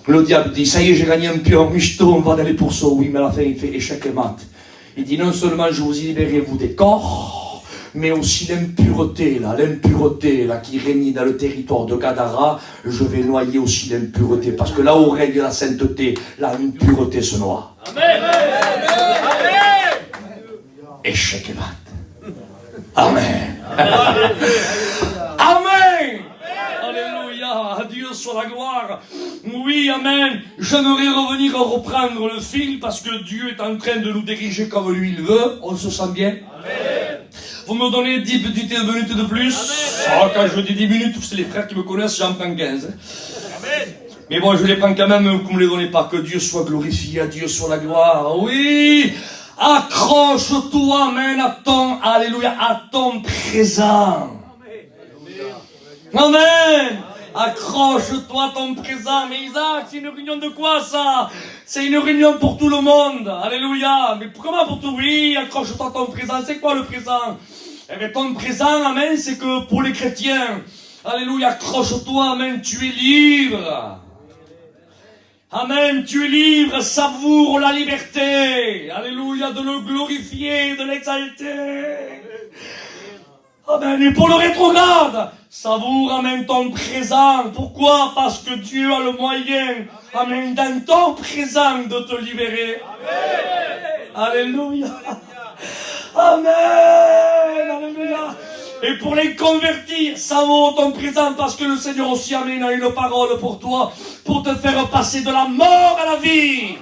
Le diable dit, ça y est, j'ai gagné un pion, michto, on va dans les pourceaux. Oui, mais à la fin, il fait échec et mat. Il dit, non seulement je vous libérerai, vous, des corps, mais aussi l'impureté là, qui règne dans le territoire de Gadara, je vais noyer aussi l'impureté, parce que là où règne la sainteté, l'impureté se noie. Amen. Amen. Échec et mat. Amen. Amen. Alléluia. À Dieu soit la gloire. Oui, amen. J'aimerais revenir reprendre le fil, parce que Dieu est en train de nous diriger comme lui il veut. On se sent bien? Amen. Vous me donnez 10 petites minutes de plus? Oh, quand je dis 10 minutes, c'est les frères qui me connaissent, j'en prends 15. Amen. Mais bon, je les prends quand même, vous ne me les donnez pas. Que Dieu soit glorifié, à Dieu soit la gloire. Oui, accroche-toi, amen, à ton présent. Amen. Accroche-toi à ton présent. Mais Isaac, c'est une réunion de quoi ça? C'est une réunion pour tout le monde. Alléluia. Mais comment pour tout? Oui, accroche-toi à ton présent. C'est quoi le présent? Eh bien, ton présent, amen, c'est que pour les chrétiens, alléluia, accroche-toi, amen, tu es libre. Amen, tu es libre, savoure la liberté. Alléluia, de le glorifier, de l'exalter. Amen, et pour le rétrograde, savoure, amen, ton présent. Pourquoi? Parce que Dieu a le moyen, amen, dans ton présent de te libérer. Amen. Alléluia. Amen. Alléluia. Et pour les convertir, savoure ton présent parce que le Seigneur aussi amène une parole pour toi, pour te faire passer de la mort à la vie.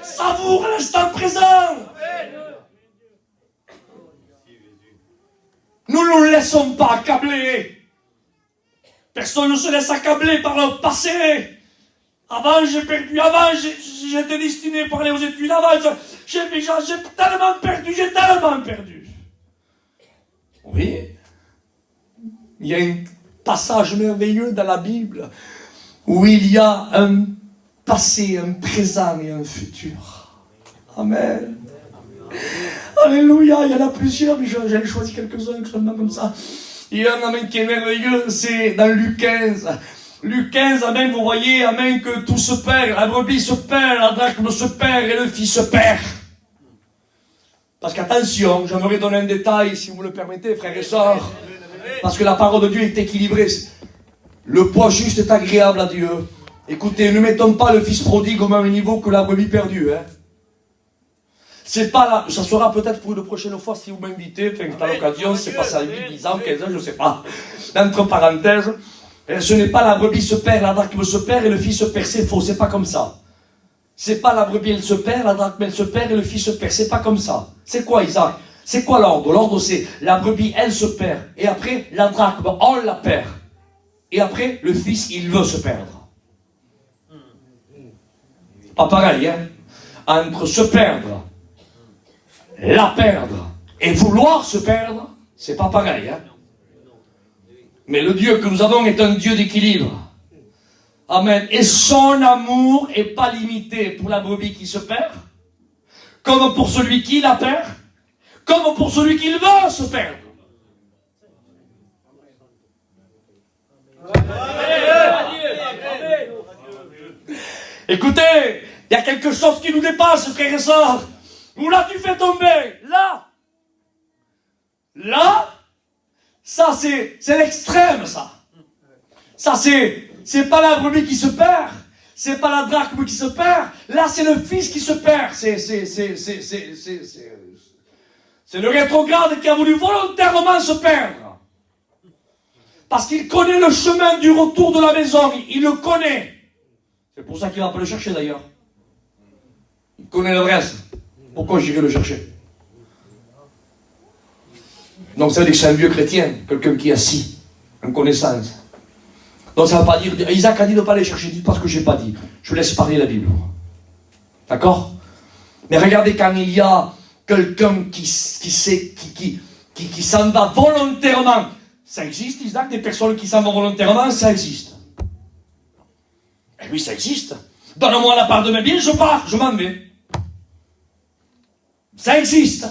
Savoure l'instant présent. Nous ne nous laissons pas accabler. Personne ne se laisse accabler par le passé. Avant, j'ai perdu. Avant, j'étais destiné pour aller aux études. Avant, j'ai tellement perdu. J'ai tellement perdu. Oui. Il y a un passage merveilleux dans la Bible où il y a un passé, un présent et un futur. Amen. Alléluia. Il y en a plusieurs, mais j'en ai choisi quelques-uns seulement comme ça. Il y a un amen qui est merveilleux, c'est dans Luc 15. Luc 15, amen, vous voyez, amen, que tout se perd, la brebis se perd, la drachme se perd et le fils se perd. Parce qu'attention, j'aimerais donner un détail, si vous le permettez, frères et sœurs, parce que la parole de Dieu est équilibrée. Le poids juste est agréable à Dieu. Écoutez, ne mettons pas le fils prodigue au même niveau que la brebis perdue, hein. C'est pas là, ça sera peut-être pour une prochaine fois si vous m'invitez, enfin, à l'occasion, c'est pas ça, 8, 10 ans, 15 ans, je sais pas. Entre parenthèses, ce n'est pas la brebis se perd, la drachme se perd et le fils se perd, c'est faux, c'est pas comme ça. C'est pas la brebis elle se perd, la drachme elle se perd et le fils se perd, c'est pas comme ça. C'est quoi, Isaac? C'est quoi l'ordre? L'ordre c'est, la brebis elle se perd, et après, la drachme, on la perd. Et après, le fils, il veut se perdre. Pas pareil, hein? Entre se perdre, la perdre et vouloir se perdre, c'est pas pareil, hein? Mais le Dieu que nous avons est un Dieu d'équilibre. Amen. Et son amour est pas limité pour la brebis qui se perd, comme pour celui qui la perd, comme pour celui qui veut se perdre. Écoutez, il y a quelque chose qui nous dépasse, frères et sœurs. Où là tu fais tomber, là, ça c'est l'extrême, ça. Ça c'est pas la brebis qui se perd, c'est pas la drachme qui se perd, là c'est le fils qui se perd, c'est le rétrograde qui a voulu volontairement se perdre. Parce qu'il connaît le chemin du retour de la maison, il le connaît. C'est pour ça qu'il va pas le chercher d'ailleurs. Il connaît l'adresse. Pourquoi j'irai le chercher? Donc ça veut dire que c'est un vieux chrétien, quelqu'un qui est assis, en connaissance. Donc ça ne veut pas dire, Isaac a dit de ne pas aller chercher, dites pas ce que je n'ai pas dit. Je laisse parler la Bible. D'accord? Mais regardez quand il y a quelqu'un qui s'en va volontairement. Ça existe, Isaac, des personnes qui s'en vont volontairement, ça existe. Et oui, ça existe. Donne-moi la part de mes biens, je pars, je m'en vais. Ça existe.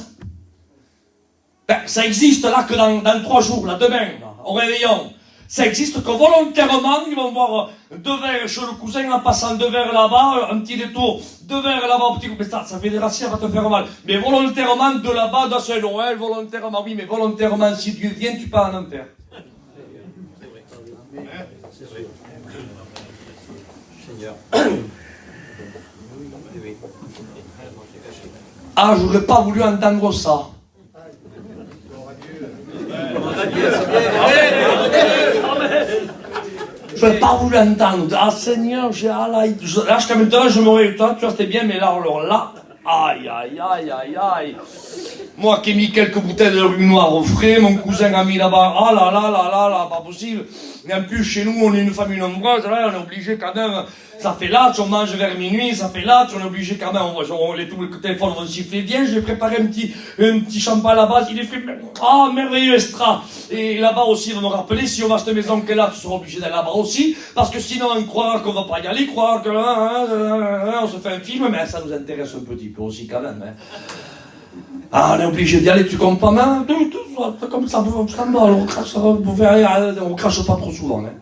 Ben, ça existe là que dans 3 jours, là, demain, là, au réveillon. Ça existe que volontairement, ils vont boire 2 verres chez le cousin en passant 2 verres là-bas, un petit détour, 2 verres là-bas, un petit coup. Mais ça fait des racines, ça va te faire mal. Mais volontairement, de là-bas, dans ce Noël, volontairement, oui, mais volontairement, si Dieu vient, tu pars en enfer. Ah, j'aurais pas voulu entendre ça. Je n'aurais pas voulu entendre. Ah Seigneur, là jusqu'à maintenant, je m'aurais, toi, tu vois, c'était bien, mais là, alors là, aïe, aïe, aïe, aïe, aïe. Moi qui ai mis quelques bouteilles de rhum noir au frais, mon cousin a mis là-bas, ah là là là là là, pas possible. Et en plus, chez nous, on est une famille nombreuse, là, on est obligé quand même, ça fait là, on mange vers minuit, ça fait là, on est obligé quand même, tous les téléphones vont siffler, viens, j'ai préparé un petit champagne là-bas, il est fait, ah, merveilleux extra. Et là-bas aussi, on va me rappeler, si on va à cette maison qu'elle a, tu seras obligé d'aller là-bas aussi, parce que sinon, on croira qu'on va pas y aller, croire que, on se fait un film, mais ça nous intéresse un petit peu aussi quand même, hein. Ah, on est obligé d'y aller, tu comprends, hein? Comme ça, on crache pas trop souvent, hein.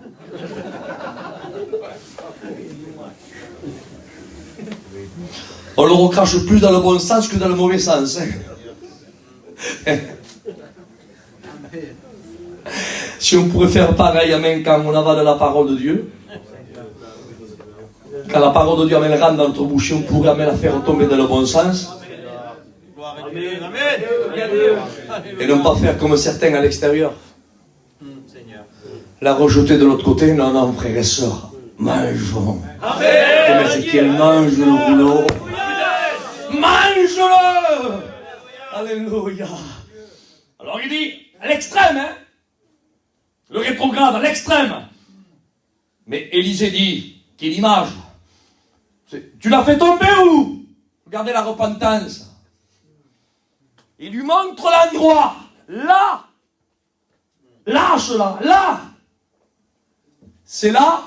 On le recrache plus dans le bon sens que dans le mauvais sens, hein. Si on pourrait faire pareil, amen, quand on avale la parole de Dieu, quand la parole de Dieu, amen, rentre dans notre bouche, on pourrait, amen, la faire tomber dans le bon sens. Gloire à Dieu. Amen. Et non pas faire comme certains à l'extérieur. Seigneur. La rejeter de l'autre côté. Non, non, frères et sœurs. Mangeons. Comme Ézéchiel mange le rouleau. Mange-le. Alléluia. Alors il dit, à l'extrême, hein. Le rétrograde, à l'extrême. Mais Élisée dit, quelle image. Tu l'as fait tomber où? Regardez la repentance. Il lui montre l'endroit. Là. Lâche-la. Là. C'est là.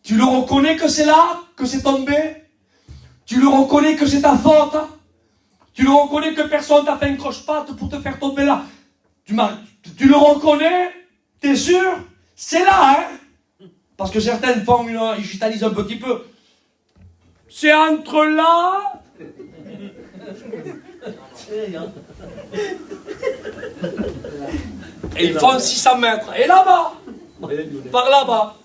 Tu le reconnais que c'est là, que c'est tombé. Tu le reconnais que c'est ta faute. Tu le reconnais que personne t'a fait un croche-patte pour te faire tomber là. Tu le reconnais? T'es sûr? C'est là, hein? Parce que certaines font ils gitalisent un petit peu. C'est entre là. Et ils font 600 mètres. Et là-bas. Par là-bas.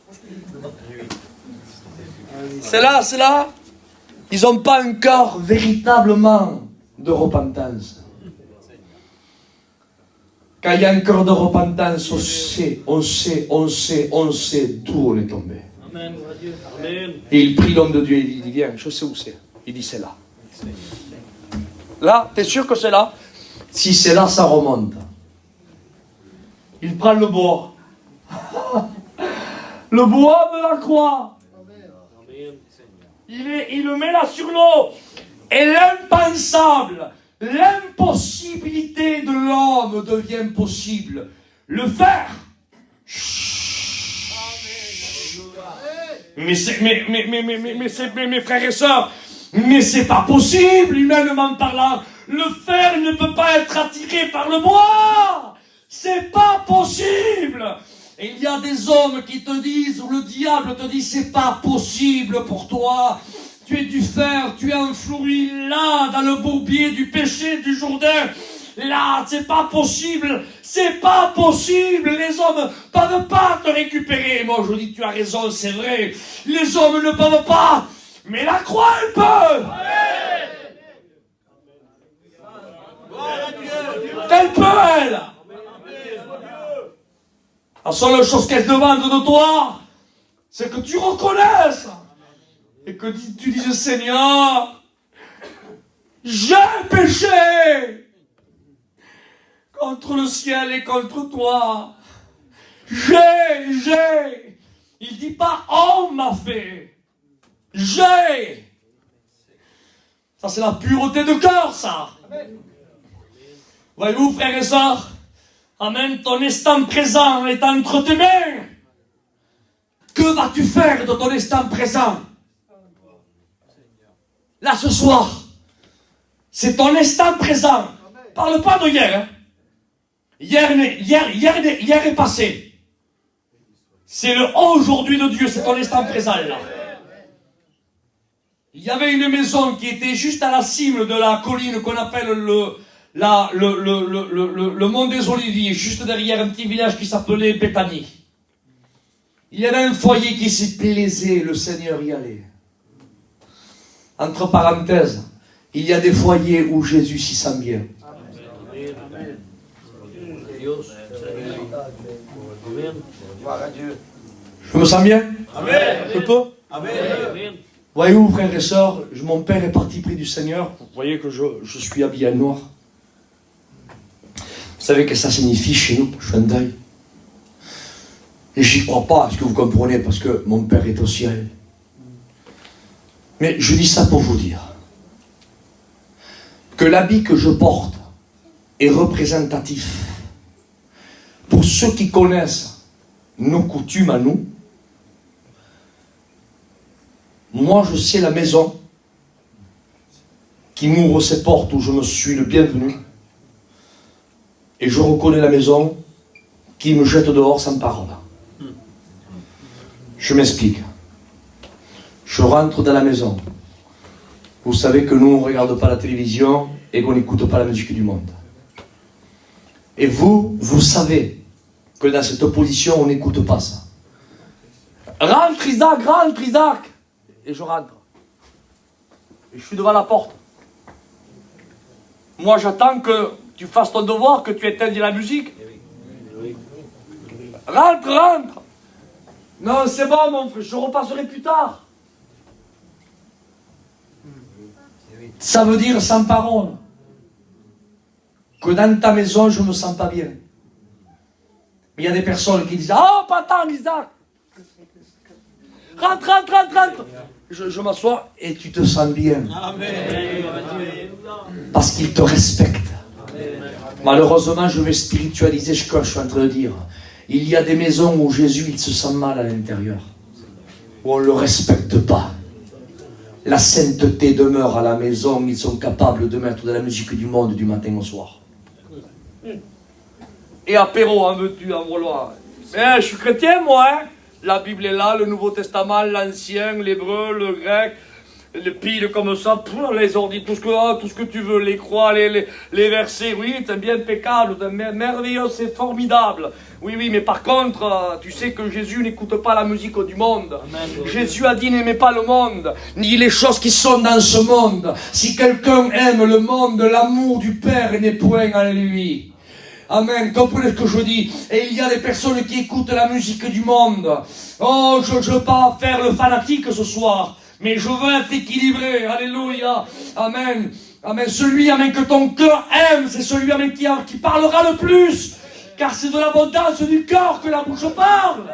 C'est là, c'est là. Ils n'ont pas un cœur véritablement de repentance. Quand il y a un cœur de repentance, on sait d'où on est tombé. Amen. Et il prie l'homme de Dieu, il dit, viens, je sais où c'est. Il dit, c'est là. Là, t'es sûr que c'est là? Si c'est là, ça remonte. Il prend le bois. Le bois de la croix. Il le met là sur l'eau. Et l'impensable, l'impossibilité de l'homme devient possible. Le faire. Mais mes frères et sœurs, mais c'est pas possible, humainement parlant. Le fer ne peut pas être attiré par le bois. C'est pas possible. Et il y a des hommes qui te disent, ou le diable te dit, c'est pas possible pour toi. Tu es du fer, tu es enfloui là, dans le bourbier du péché du Jourdain. Là, c'est pas possible. C'est pas possible. Les hommes ne peuvent pas te récupérer. Moi, je dis, tu as raison, c'est vrai. Les hommes ne peuvent pas. Mais la croix, elle peut. Elle peut, elle. La seule chose qu'elle demande de toi, c'est que tu reconnaisses et que tu dises, Seigneur, j'ai péché contre le ciel et contre toi. J'ai. Il dit pas, on m'a fait. J'ai. Ça, c'est la pureté de cœur, ça. Voyez-vous, frères et sœurs, amen, ton instant présent est entre tes mains. Que vas-tu faire de ton instant présent? Là, ce soir, c'est ton instant présent. Parle pas de hier. Hein. Hier est passé. C'est le aujourd'hui de Dieu, c'est ton instant présent, là. Il y avait une maison qui était juste à la cime de la colline qu'on appelle le mont des Oliviers, juste derrière un petit village qui s'appelait Béthanie. Il y avait un foyer qui s'y plaisait, le Seigneur y allait. Entre parenthèses, il y a des foyers où Jésus s'y sent bien. Je me sens bien? Amen. Je peux? Amen. Voyez-vous, frères et sœurs, mon père est parti près du Seigneur. Vous voyez que je suis habillé en noir. Vous savez que ça signifie chez nous, je fais un deuil. Et j'y crois pas, est-ce que vous comprenez, parce que mon père est au ciel. Mais je dis ça pour vous dire que l'habit que je porte est représentatif. Pour ceux qui connaissent nos coutumes à nous, moi je sais la maison qui m'ouvre ses portes où je me suis le bienvenu. Et je reconnais la maison qui me jette dehors sans parole. Je m'explique. Je rentre dans la maison. Vous savez que nous, on ne regarde pas la télévision et qu'on n'écoute pas la musique du monde. Et vous savez que dans cette position, on n'écoute pas ça. Rentre Isaac. Et je rentre. Et je suis devant la porte. Moi, j'attends que tu fasses ton devoir, que tu éteignes la musique. Rentre, rentre. Non, c'est bon, mon frère, je repasserai plus tard. Ça veut dire sans parole. Que dans ta maison, je ne me sens pas bien. Mais il y a des personnes qui disent, oh, pas tant, Isaac. Rentre, rentre, rentre, rentre. Je m'assois et tu te sens bien. Amen. Parce qu'ils te respectent. Malheureusement, je vais spiritualiser ce que je suis en train de dire. Il y a des maisons où Jésus, il se sent mal à l'intérieur. Où on ne le respecte pas. La sainteté demeure à la maison. Ils sont capables de mettre de la musique du monde du matin au soir. Et apéro, en veux-tu, en vouloir. Je suis chrétien, moi, hein. La Bible est là, le Nouveau Testament, l'Ancien, l'Hébreu, le Grec, le pile comme ça, pour les ordi, tout ce que tu veux, les croix, les versets, oui, c'est bien impeccable, c'est merveilleux, c'est formidable. Oui, oui, mais par contre, tu sais que Jésus n'écoute pas la musique du monde. Amen. Jésus a dit, n'aimez pas le monde, ni les choses qui sont dans ce monde. Si quelqu'un aime le monde, l'amour du Père n'est point en lui. Amen, comprenez ce que je dis. Et il y a des personnes qui écoutent la musique du monde. Oh, je ne veux pas faire le fanatique ce soir, mais je veux être équilibré. Alléluia. Amen. Amen. Celui, amen, que ton cœur aime, c'est celui, amen, qui parlera le plus. Car c'est de l'abondance du cœur que la bouche parle.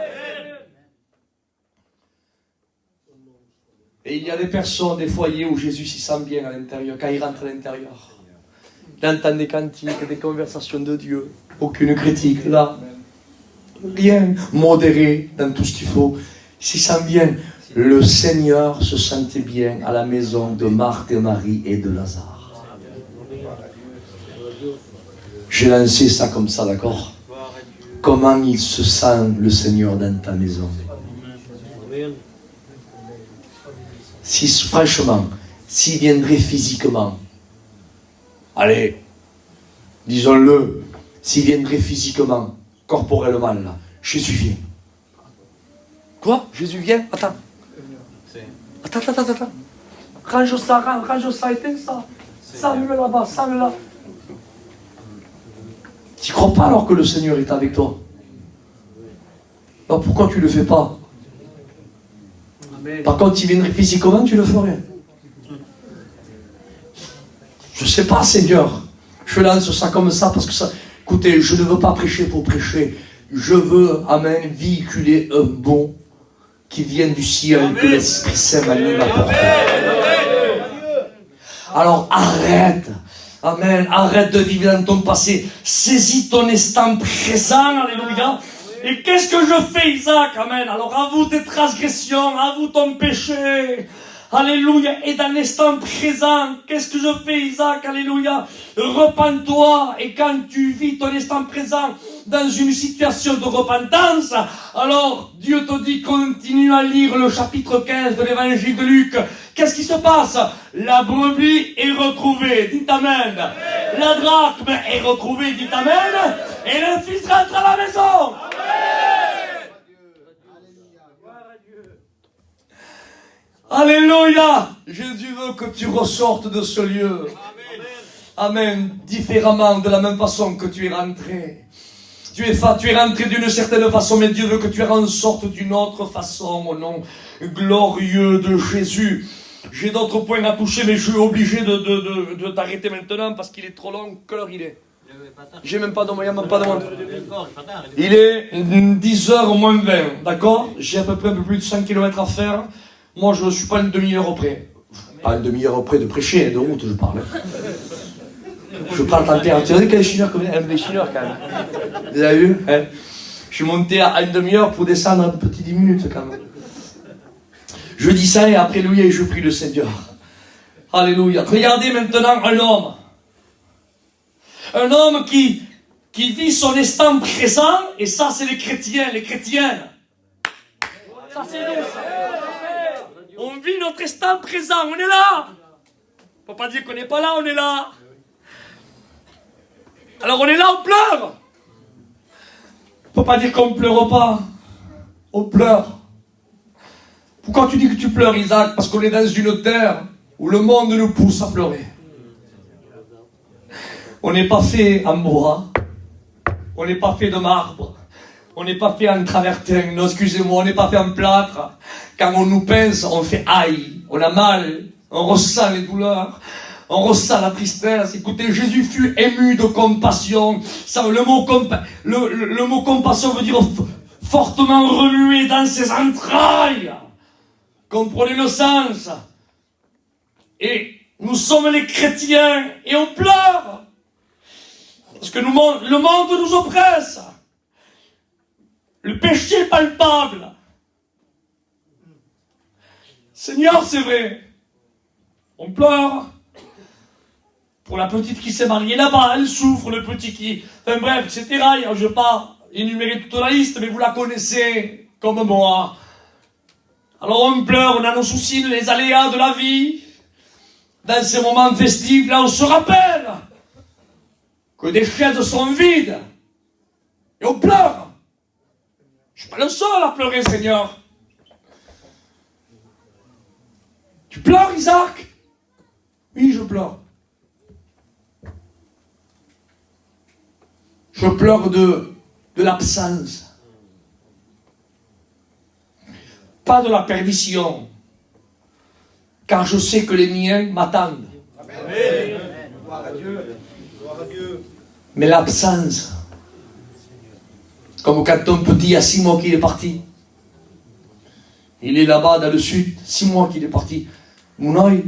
Et il y a des personnes, des foyers où Jésus s'y sent bien à l'intérieur, quand il rentre à l'intérieur. Il entend des cantiques, des conversations de Dieu. Aucune critique, là. Rien. Modéré dans tout ce qu'il faut. Il s'y sent bien. Le Seigneur se sentait bien à la maison de Marthe et Marie et de Lazare. J'ai lancé ça comme ça, d'accord? Comment il se sent, le Seigneur, dans ta maison? Si, franchement, s'il viendrait physiquement, allez, disons-le, s'il viendrait physiquement, corporellement, là, Jésus vient. Quoi? Jésus vient? Attends. Attends. Range ça, éteins ça. Sale-le là-bas, sale-le. Tu ne crois pas alors que le Seigneur est avec toi? Alors pourquoi tu ne le fais pas? Amen. Par contre, s'il viendrait physiquement, tu le ferais. Je ne sais pas, Seigneur. Je lance ça comme ça parce que ça... Écoutez, je ne veux pas prêcher pour prêcher. Je veux, amen, véhiculer un bon qui vient du ciel, amen, que l'Esprit Saint m'a apporté. Alors arrête. Amen. Arrête de vivre dans ton passé. Saisis ton instant présent. Alléluia. Et qu'est-ce que je fais, Isaac? Amen. Alors avoue tes transgressions, avoue ton péché. Alléluia. Et dans l'instant présent, qu'est-ce que je fais, Isaac? Alléluia. Repens-toi. Et quand tu vis ton instant présent dans une situation de repentance, alors Dieu te dit, continue à lire le chapitre 15 de l'évangile de Luc. Qu'est-ce qui se passe? La brebis est retrouvée. Dites Amen. La drachme est retrouvée. Dites Amen. Et le fils rentre à la maison. Alléluia. Jésus veut que tu ressortes de ce lieu. Amen. Différemment, de la même façon que tu es rentré. Tu es rentré d'une certaine façon, mais Dieu veut que tu ressortes d'une autre façon, au nom glorieux de Jésus. J'ai d'autres points à toucher, mais je suis obligé de t'arrêter maintenant parce qu'il est trop long. Quelle heure il est? J'ai même pas de montre. Il est 10h moins 20, d'accord? J'ai à peu près un peu plus de 100 km à faire. Moi, je ne suis pas une demi-heure près. Pas une demi-heure près de prêcher, de route, je parle. Je parle température. Tu as vu quel chineur comme elle des chineurs quand même. Vous avez vu, hein? Je suis monté à une demi-heure pour descendre un petit 10 minutes quand même. Je dis ça et après, alléluia, et je prie le Seigneur. Alléluia. Regardez maintenant un homme. Un homme qui vit son instant présent, et ça c'est les chrétiens, les chrétiennes. Ça c'est nous, ça. On vit notre instant présent, on est là. On ne peut pas dire qu'on n'est pas là, on est là. Alors on est là, on pleure. On ne peut pas dire qu'on ne pleure pas. On pleure. Pourquoi tu dis que tu pleures, Isaac? Parce qu'on est dans une terre où le monde nous pousse à pleurer. On n'est pas fait en bois. On n'est pas fait de marbre. On n'est pas fait en travertin. Non, excusez-moi, on n'est pas fait en plâtre. Quand on nous pince, on fait aïe. On a mal. On ressent les douleurs. On ressent la tristesse. Écoutez, Jésus fut ému de compassion. Ça, le mot compassion veut dire fortement remué dans ses entrailles. Comprenez le sens. Et nous sommes les chrétiens et on pleure. Parce que le monde nous oppresse. Le péché est palpable. Seigneur, c'est vrai. On pleure. Pour la petite qui s'est mariée là-bas, elle souffre, le petit qui... Enfin bref, etc. Je ne vais pas énumérer toute la liste, mais vous la connaissez comme moi. Alors on pleure, on a nos soucis, les aléas de la vie. Dans ces moments festifs, là, on se rappelle que des chaises sont vides. Et on pleure. Je ne suis pas le seul à pleurer, Seigneur. Tu pleures, Isaac? Oui, je pleure. Je pleure de l'absence. Pas de la perdition. Car je sais que les miens m'attendent. Amen. Gloire à Dieu. Gloire à Dieu. Mais l'absence, comme quand ton petit, il y a 6 mois qu'il est parti. Il est là-bas dans le sud, 6 mois qu'il est parti. Mounoï,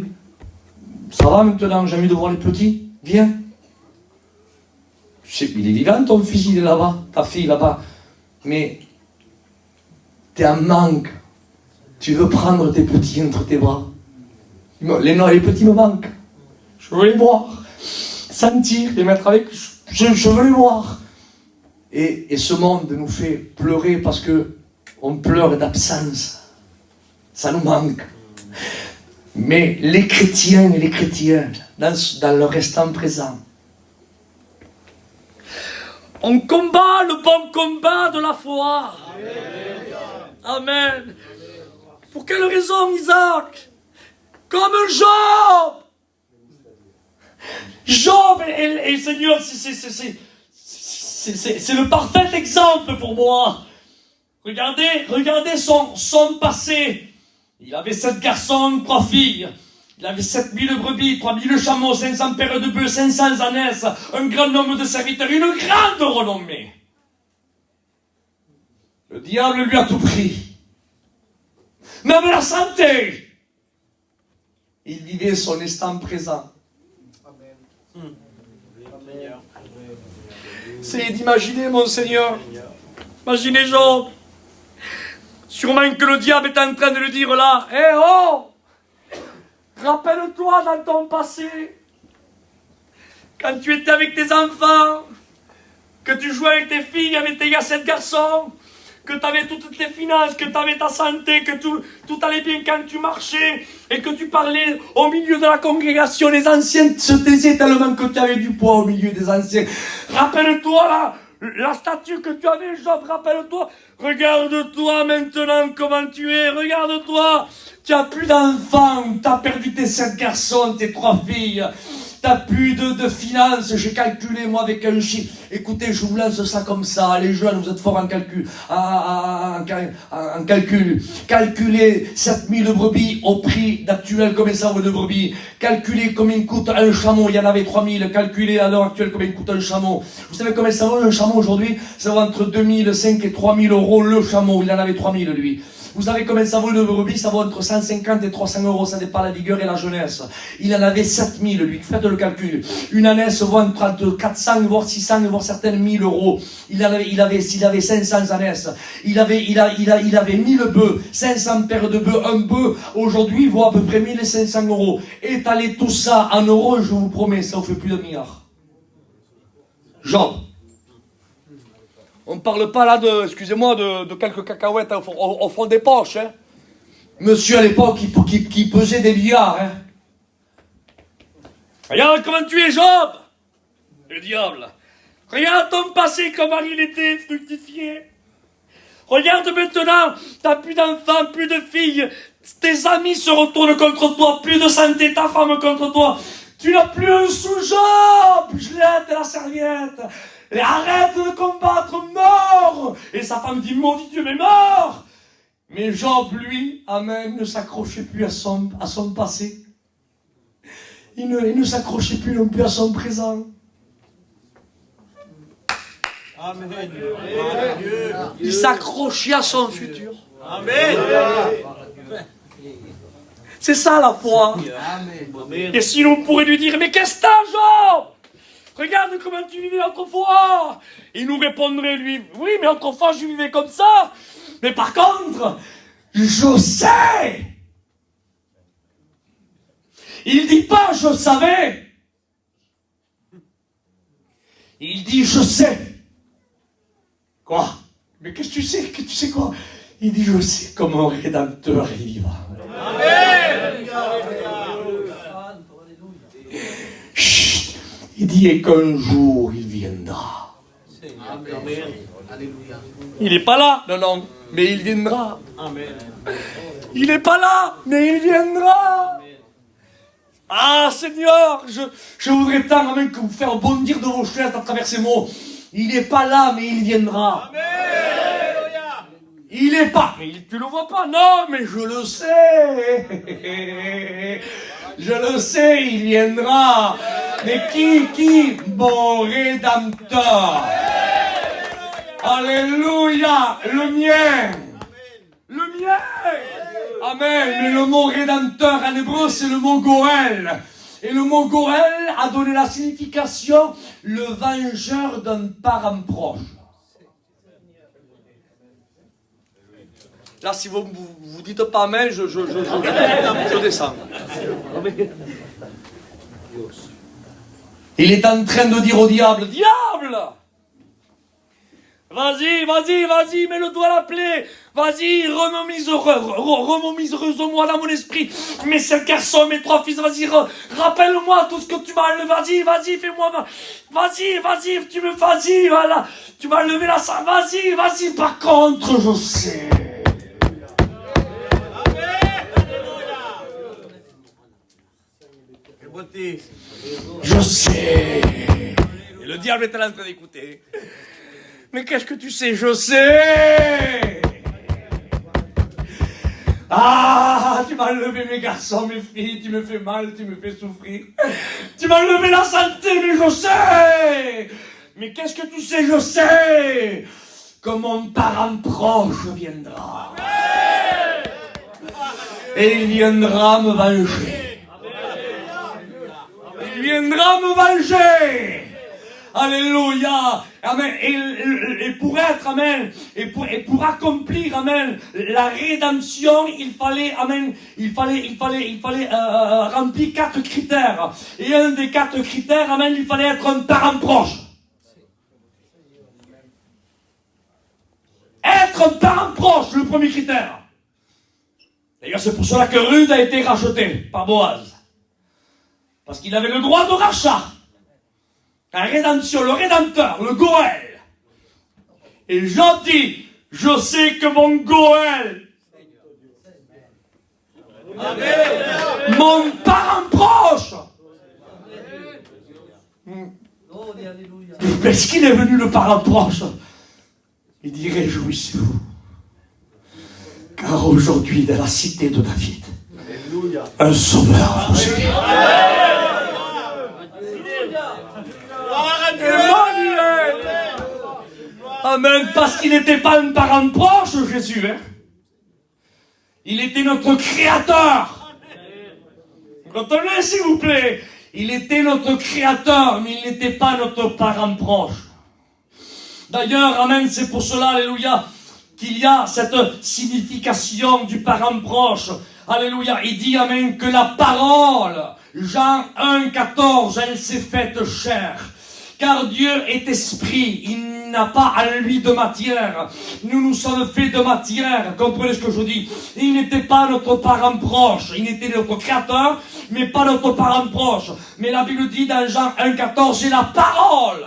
ça va maintenant, j'ai envie de voir les petits. Viens. Je sais, il est vivant ton fils, il est là-bas, ta fille là-bas. Mais t'es en manque. Tu veux prendre tes petits entre tes bras. Les petits me manquent. Je veux les voir. Sentir, les mettre avec. Je veux les voir. Et ce monde nous fait pleurer parce que on pleure d'absence. Ça nous manque. Mais les chrétiens et les chrétiennes, dans leur restant présent, on combat le bon combat de la foi. Amen. Pour quelle raison, Isaac? Comme Job. Job et Seigneur, c'est le parfait exemple pour moi. Regardez son passé. Il avait 7 garçons, 3 filles. Il avait 7000 brebis, 3000 chameaux, 500 paires de bœufs, 500 ânesses, un grand nombre de serviteurs, une grande renommée. Le diable lui a tout pris. Même la santé. Il vivait son instant présent. Essayez d'imaginer, mon Seigneur. Imaginez Job. Sûrement que le diable est en train de lui dire là, « Eh oh! Rappelle-toi dans ton passé, quand tu étais avec tes enfants, que tu jouais avec tes filles, avec tes 7 garçons, que tu avais toutes tes finances, que tu avais ta santé, que tout allait bien quand tu marchais, et que tu parlais au milieu de la congrégation, les anciens se taisaient tellement que tu avais du poids au milieu des anciens. Rappelle-toi la statue que tu avais, Job, rappelle-toi. Regarde-toi maintenant comment tu es, regarde-toi. Tu n'as plus d'enfants, tu as perdu tes 7 garçons, tes 3 filles. Tu n'as plus de finances, j'ai calculé moi avec un chiffre. Écoutez, je vous lance ça comme ça. Les jeunes, vous êtes forts en calcul. En calcul. Calculez 7000 brebis au prix d'actuel, combien ça vaut de brebis. Calculez combien coûte un chameau, il y en avait 3000. Calculez à l'heure actuelle combien coûte un chameau. Vous savez combien ça vaut un chameau aujourd'hui? Ça vaut entre 2005 et 3000 euros le chameau. Il en avait 3000 lui. Vous savez combien ça vaut le brebis? Ça vaut entre 150 et 300 euros, ça dépend de la vigueur et la jeunesse. Il en avait 7000 lui, faites le calcul. Une ânesse vaut entre 400 voire 600 voire certaines 1000 euros. Il avait 500 ânesses. Il avait 1000 bœufs, 500 paires de bœufs. Un bœuf aujourd'hui vaut à peu près 1500 euros. Étalez tout ça en euros, je vous promets, ça vous fait plus de milliard. Job. On ne parle pas là de quelques cacahuètes au fond des poches. Hein. Monsieur à l'époque qui pesait des milliards. Hein. Regarde comment tu es, Job. Le diable. Regarde ton passé, comment il était fructifié. Regarde maintenant, t'as plus d'enfants, plus de filles. Tes amis se retournent contre toi, plus de santé, ta femme contre toi. Tu n'as plus un sous-job. Je l'aide de la serviette. Et arrête de combattre, mort. Et sa femme dit, maudit Dieu, mais mort. Mais Job, lui, amen, ne s'accrochait plus à son passé. Il ne s'accrochait plus non plus à son présent. Amen. Il s'accrochait à son futur. Amen. C'est ça la foi. Amen. Et sinon on pourrait lui dire, mais qu'est-ce que t'as, Job? Regarde comment tu vivais autrefois. Il nous répondrait, lui, oui, mais autrefois je vivais comme ça. Mais par contre, je sais. Il dit pas, je savais. Il dit, je sais. Quoi? Mais qu'est-ce que tu sais? Que tu sais quoi? Il dit, je sais comment un rédempteur il vivra. Amen. Chut. Il dit, et qu'un jour il viendra. Amen. Il n'est pas là, non, mais il viendra. Amen. Il n'est pas là, mais il viendra. Ah Seigneur, je voudrais tant même que vous faire bondir de vos chaises à travers ces mots. Il n'est pas là, mais il viendra. Amen. Il n'est pas. Mais tu le vois pas, non, mais je le sais. Je le sais, il viendra. Mais qui? Mon Rédempteur. Alléluia, le mien. Le mien. Amen. Mais le mot Rédempteur en hébreu, c'est le mot Goël. Et le mot Goël a donné la signification le vengeur d'un parent proche. Là, si vous dites pas amen, je descends. Il est en train de dire au diable, diable! Vas-y, mets le doigt à la plaie. Vas-y, remomiseuse-moi dans mon esprit. Mes 5 garçons, mes 3 fils, vas-y, rappelle-moi tout ce que tu m'as enlevé. Vas-y, fais-moi. Vas-y, voilà. Tu m'as levé la sang. Vas-y, par contre, je sais. Je sais. Et le diable est en train d'écouter. Mais qu'est-ce que tu sais? Je sais. Ah, tu m'as enlevé mes garçons, mes filles, tu me fais mal, tu me fais souffrir. Tu m'as enlevé la santé, mais je sais. Mais qu'est-ce que tu sais? Je sais que mon parent proche viendra. Et il viendra me venger. Il viendra me venger. Alléluia. Amen. Et pour être, amen, et pour accomplir, amen, la rédemption, il fallait remplir 4 critères. Et un des 4 critères, amen, il fallait être un parent proche. Être un parent proche, le premier critère. D'ailleurs, c'est pour cela que Ruth a été rachetée par Boaz. Parce qu'il avait le droit de rachat. La rédemption, le rédempteur, le Goël. Et Job dit, je sais que mon Goël, Amen. Mon parent proche, est-ce qu'il est venu le parent proche? Il dit, réjouissez-vous. Car aujourd'hui, dans la cité de David, un sauveur vous est. Emmanuel. Amen. Parce qu'il n'était pas un parent proche, Jésus. Hein? Il était notre créateur. Retenez, s'il vous plaît. Il était notre créateur, mais il n'était pas notre parent proche. D'ailleurs, amen, c'est pour cela, alléluia, qu'il y a cette signification du parent proche. Alléluia. Il dit, amen, que la parole, Jean 1,14, elle s'est faite chair. Car Dieu est esprit, il n'a pas en lui de matière. Nous sommes faits de matière, comprenez ce que je dis. Il n'était pas notre parent proche, il était notre créateur, mais pas notre parent proche. Mais la Bible dit dans Jean 1,14, c'est la parole,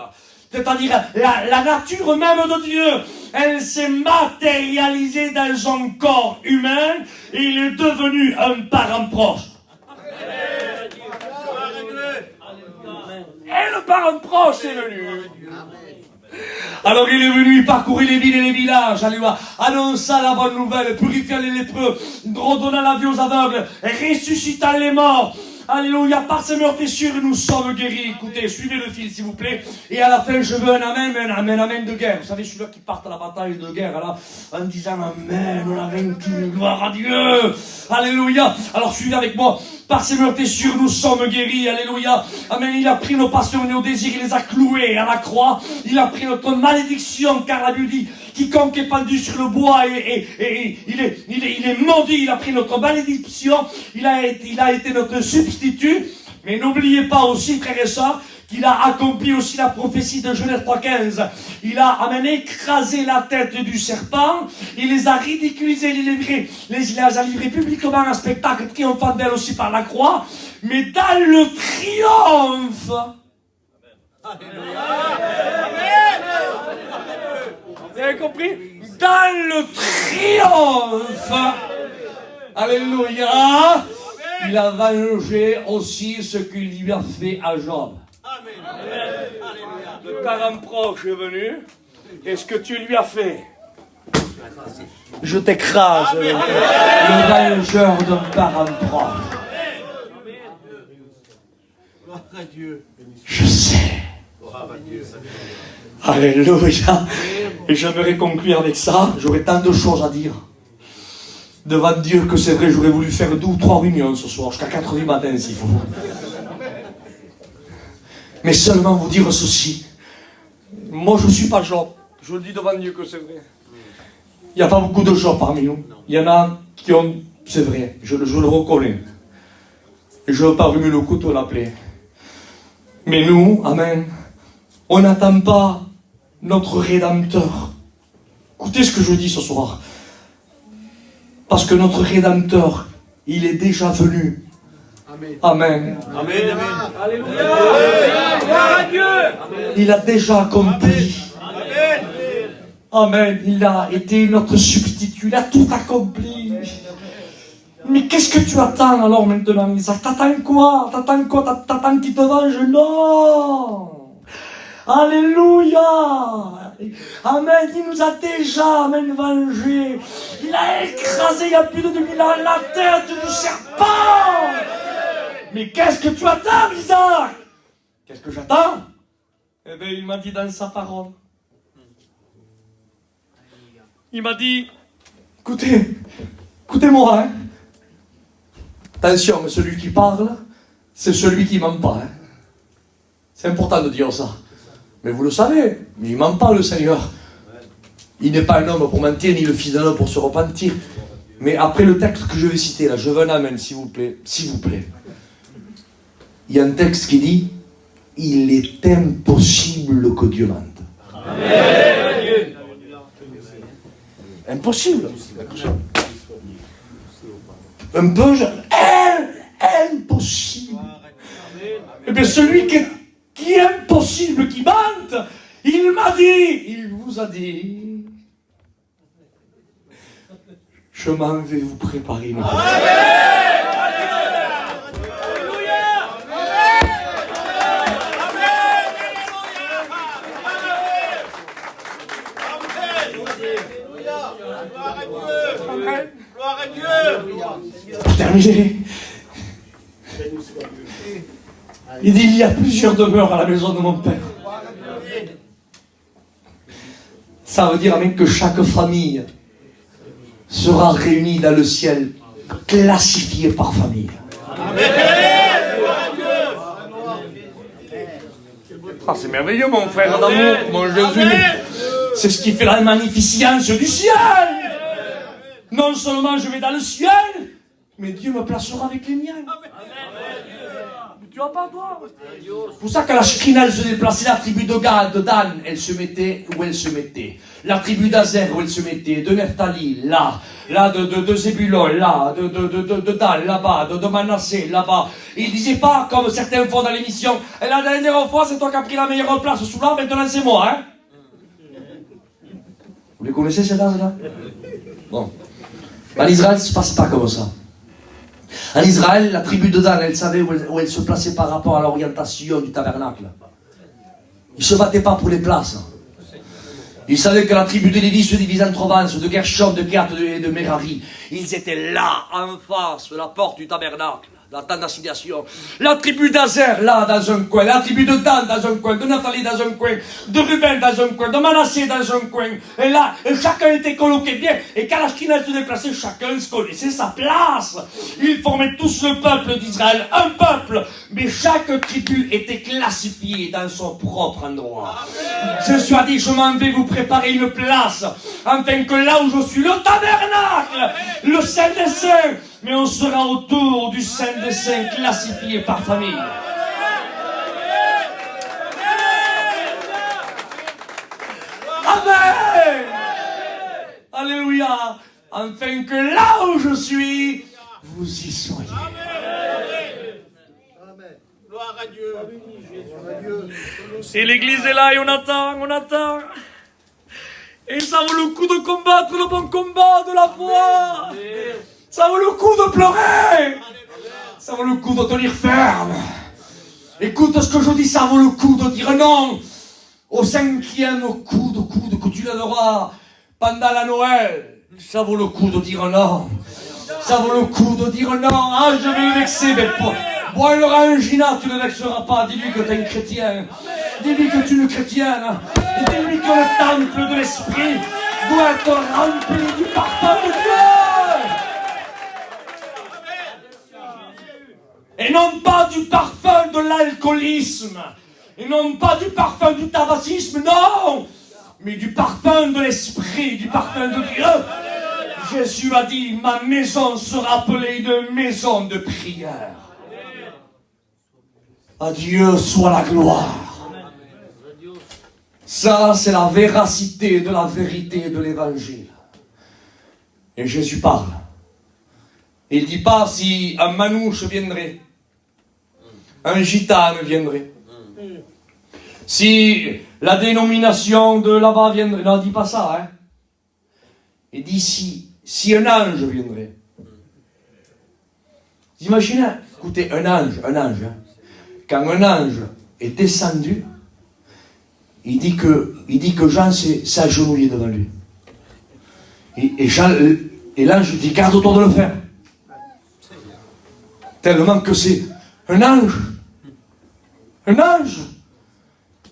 c'est-à-dire la nature même de Dieu. Elle s'est matérialisée dans son corps humain et il est devenu un parent proche. Et le parent proche est venu. Alors il est venu, il parcourait les villes et les villages, annonçant la bonne nouvelle, purifiant les lépreux, redonnant la vie aux aveugles, ressuscitant les morts. Alléluia, par ses meurtrissures, nous sommes guéris. Écoutez, suivez le fil, s'il vous plaît. Et à la fin, je veux un amen, amen de guerre. Vous savez, celui-là qui part à la bataille de guerre, là, en disant amen, on a vaincu, gloire à Dieu. Alléluia. Alors, suivez avec moi. Par ses meurtrissures, nous sommes guéris. Alléluia. Amen. Il a pris nos passions et nos désirs, il les a cloués à la croix. Il a pris notre malédiction, car la Bible dit, quiconque est pendu sur le bois et il est maudit. Il a pris notre malédiction. Il a été notre substitut. Mais n'oubliez pas aussi, frères et sœurs, qu'il a accompli aussi la prophétie de Genèse 3,15. Il a écrasé la tête du serpent, il les a ridiculisés, il les a livrés publiquement un spectacle triomphant aussi par la croix, mais dans le triomphe. Vous avez compris? Dans le triomphe. Alléluia. Il a vengé aussi ce qu'il lui a fait à Job. Le parent proche est venu. Et ce que tu lui as fait, je t'écrase. Le vengeur d'un parent proche. Je sais. Alléluia. Et j'aimerais conclure avec ça. J'aurais tant de choses à dire devant Dieu que c'est vrai, j'aurais voulu faire 2 ou 3 réunions ce soir, jusqu'à 4h du matin s'il faut. Mais seulement vous dire ceci. Moi je ne suis pas Job. Je le dis devant Dieu que c'est vrai. Il n'y a pas beaucoup de Job parmi nous. Il y en a qui ont... C'est vrai, je le reconnais. Et je ne veux pas remuer le couteau à la plaie. Mais nous, amen, on n'attend pas notre Rédempteur. Écoutez ce que je dis ce soir. Parce que notre Rédempteur, il est déjà venu. Amen. Amen. Amen. Amen. Alléluia. Il a déjà accompli. Amen. Amen. Il a été notre substitut. Il a tout accompli. Mais qu'est-ce que tu attends alors maintenant, Isaac? T'attends quoi? T'attends qu'il te venge? Non. Alléluia. Amen. Il nous a déjà, amen, vengé. Il a écrasé il y a plus de 2000 ans la tête du serpent. Mais qu'est-ce que tu attends, Isaac? Qu'est-ce que j'attends? Eh bien, il m'a dit dans sa parole. Il m'a dit, écoutez-moi, hein. Attention, mais celui qui parle, c'est celui qui ne ment pas. Hein. C'est important de dire ça. Mais vous le savez, mais il ne ment pas, le Seigneur. Il n'est pas un homme pour mentir, ni le fils d'un homme pour se repentir. Mais après le texte que je vais citer, là, je veux un amen, s'il vous plaît. S'il vous plaît. Il y a un texte qui dit, il est impossible que Dieu mente. Amen. Impossible. Un peu, impossible. Eh bien, celui qui est impossible, qui mente, il m'a dit, il vous a dit, je m'en vais vous préparer une place. Terminé. Il dit, il y a plusieurs demeures à la maison de mon père. Ça veut dire même que chaque famille sera réunie dans le ciel, classifiée par famille. Ah, c'est merveilleux, mon frère d'amour, mon Jésus. C'est ce qui fait la magnificence du ciel. Non seulement je vais dans le ciel, mais Dieu me placera avec les miens. Tu vas pas, toi? C'est pour ça que la Shekinah, elle se déplaçait. La tribu de Gad, de Dan, elle se mettait où elle se mettait. La tribu d'Azer, où elle se mettait. De Nephtali, là. Là, de Zébulon, là. De Dan, là-bas. De Manassé, là-bas. Il disait pas, comme certains font dans l'émission, et la dernière fois, c'est toi qui as pris la meilleure place sous l'arbre, maintenant c'est moi, hein. Vous les connaissez, ces dames-là? Bon. En Israël, ça ne se passe pas comme ça. En Israël, la tribu de Dan, elle savait où elle se plaçait par rapport à l'orientation du tabernacle. Ils ne se battaient pas pour les places. Ils savaient que la tribu de Lévi se divisait en provinces, de Gershon, de Kehat et de Merari. Ils étaient là, en face de la porte du tabernacle, la tente d'assignation. La tribu d'Azer, là, dans un coin. La tribu de Dan, dans un coin. De Naphtali, dans un coin. De Ruben, dans un coin. De Manassé, dans un coin. Et là, chacun était coloqué bien. Et quand la Shekhinah se déplaçait, chacun se connaissait sa place. Ils formaient tous le peuple d'Israël, un peuple. Mais chaque tribu était classifiée dans son propre endroit. Jésus a dit, je m'en vais vous préparer une place, afin que là où je suis, le tabernacle, le Saint des Saints, mais on sera autour du Saint des Saints, classifié par famille. Amen. Alléluia. Afin que là où je suis, vous y soyez. Gloire à Dieu. Et l'église est là et on attend, on attend. Et ça vaut le coup de combattre le bon combat de la foi. Ça vaut le coup de pleurer. Ça vaut le coup de tenir ferme. Écoute ce que je dis, ça vaut le coup de dire non au 5e coude que tu lèveras pendant la Noël. Ça vaut le coup de dire non. Ça vaut le coup de dire non. Ah, je vais le vexer, mais bon, il aura un gina, tu ne le vexeras pas. Dis-lui que tu es un chrétien. Dis-lui que tu es une chrétienne. Et dis-lui que le temple de l'esprit doit être rempli du parfum de Dieu. Et non pas du parfum de l'alcoolisme. Et non pas du parfum du tabacisme, non. Mais du parfum de l'esprit, du parfum de Dieu. Jésus a dit, ma maison sera appelée une maison de prière. À Dieu soit la gloire. Ça, c'est la véracité de la vérité de l'évangile. Et Jésus parle. Il ne dit pas si un manouche viendrait, un gitane viendrait, si la dénomination de là-bas viendrait. Non, il ne dit pas ça. Hein. Il dit si un ange viendrait. Vous imaginez, écoutez, un ange, hein. Quand un ange est descendu, il dit que Jean s'est agenouillé devant lui. Et l'ange dit, garde-toi de le faire. Tellement que c'est un ange. Un ange.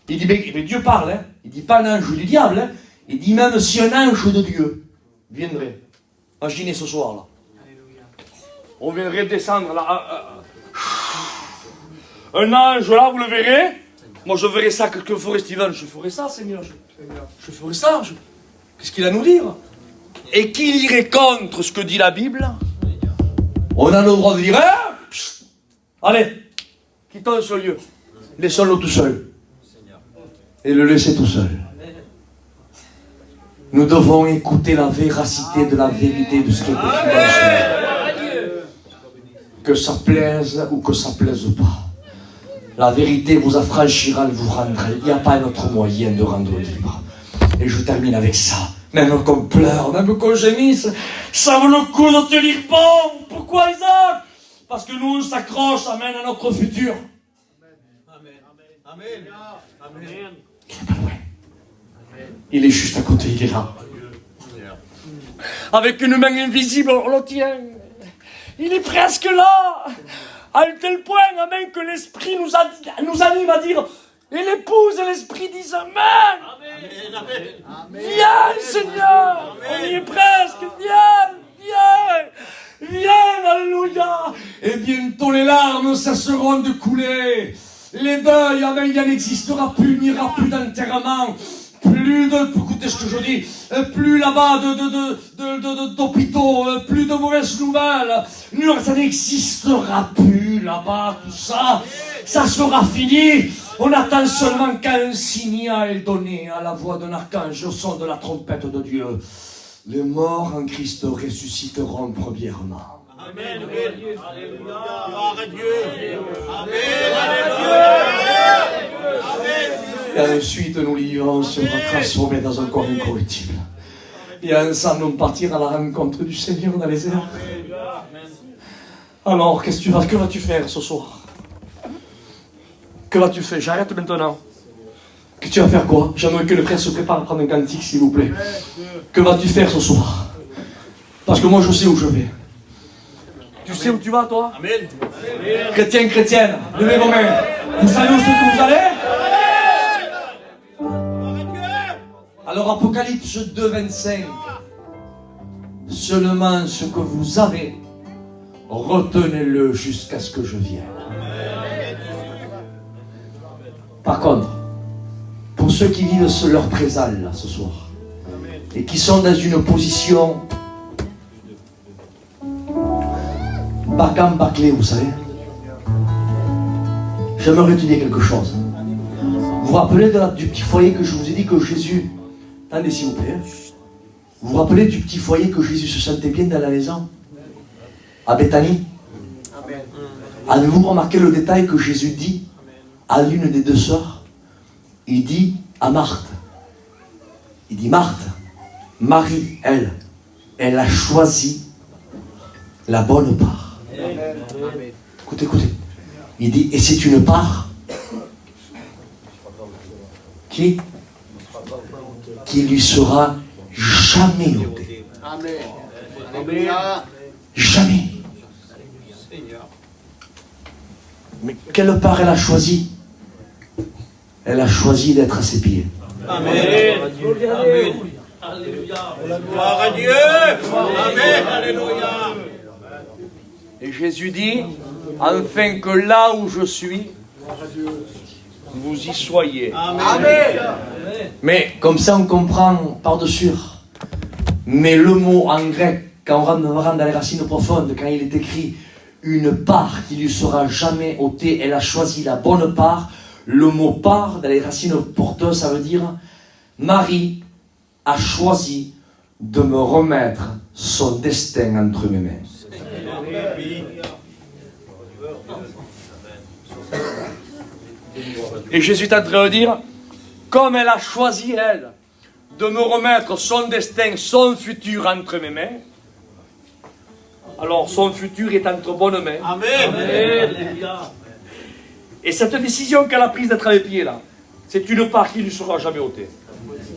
Il dit, mais Dieu parle, hein. Il dit pas un ange du diable, hein. Il dit même si un ange de Dieu viendrait. Imaginez ce soir là. On viendrait descendre là. Un ange là, vous le verrez. Moi je verrai ça, que ferait Steven? Je ferai ça, Seigneur. Je ferai ça. Qu'est-ce qu'il a à nous dire? Et qu'il irait contre ce que dit la Bible, on a le droit de dire allez, quittons ce lieu. Laissons-le tout seul. Et le laisser tout seul. Nous devons écouter la véracité de la vérité de ce qui est écrit dans le Seigneur. Que ça plaise ou que ça plaise pas. La vérité vous affranchira, elle vous rendra. Il n'y a pas un autre moyen de rendre libre. Et je termine avec ça. Même qu'on pleure, même qu'on gémisse, ça vaut le coup de tenir bon. Pourquoi, Isaac? Parce que nous, on s'accroche, amène à notre futur. Amen. Amen. Amen. Il n'est pas loin. Il est juste à côté, il est là. Avec une main invisible, on le tient. Il est presque là. À un tel point, amen, que l'Esprit nous anime à dire, et l'épouse et l'Esprit disent Amen. Amen. Viens, Seigneur. On y est presque. Viens, alléluia. Et bientôt les larmes cesseront de couler. Les deuils, amen, il n'existera plus, il n'y aura plus d'enterrement. Plus écoutez ce que je dis, plus là-bas d'hôpitaux, plus de mauvaises nouvelles. Ça n'existera plus là-bas, tout ça. Ça sera fini. On attend seulement qu'un signal est donné à la voix d'un archange au son de la trompette de Dieu. Les morts en Christ ressusciteront premièrement. Amen. Alléluia. Gloire à Dieu. Amen. Alléluia. Amen. Et ensuite, nous vivrons sera transformés dans un corps incorruptible. Et ensemble, on partira à la rencontre du Seigneur dans les airs. Alors, que vas-tu faire ce soir? Que vas-tu faire? J'arrête maintenant. Que tu vas faire quoi? J'aimerais que le frère se prépare à prendre un cantique, s'il vous plaît. Que vas-tu faire ce soir? Parce que moi, je sais où je vais. Tu sais où tu vas, toi? Amen. Chrétien, chrétienne, levez vos mains. Vous savez où c'est que vous allez? Alors, Apocalypse 2, 25. Seulement ce que vous avez, retenez-le jusqu'à ce que je vienne. Par contre, pour ceux qui vivent leur présal là, ce soir, et qui sont dans une position bacam-baclé, vous savez, j'aimerais te dire quelque chose. Vous vous rappelez du petit foyer que je vous ai dit que Jésus... Attendez s'il vous plaît. Vous vous rappelez du petit foyer que Jésus se sentait bien dans la maison? À Béthanie? Avez-vous remarqué le détail que Jésus dit à l'une des deux sœurs? Il dit à Marthe, il dit Marthe, Marie, elle a choisi la bonne part. Écoutez, écoutez. Il dit, et c'est une part qui lui sera jamais ôtée. Jamais. Mais quelle part elle a choisi? Elle a choisi d'être à ses pieds. Amen. Amen. Alléluia. Gloire à Dieu. Amen. Alléluia. Et Jésus dit, afin que là où je suis, vous y soyez. Amen. Mais comme ça on comprend par-dessus. Mais le mot en grec, quand on rentre dans les racines profondes, quand il est écrit une part qui lui sera jamais ôtée, elle a choisi la bonne part. Le mot part, dans les racines porteuses, ça veut dire Marie a choisi de me remettre son destin entre mes mains. Et Jésus est en train de dire, comme elle a choisi, elle, de me remettre son destin, son futur entre mes mains, alors son futur est entre bonnes mains. Amen. Amen. Et cette décision qu'elle a prise d'être à mes pieds là, c'est une part qui ne lui sera jamais ôtée.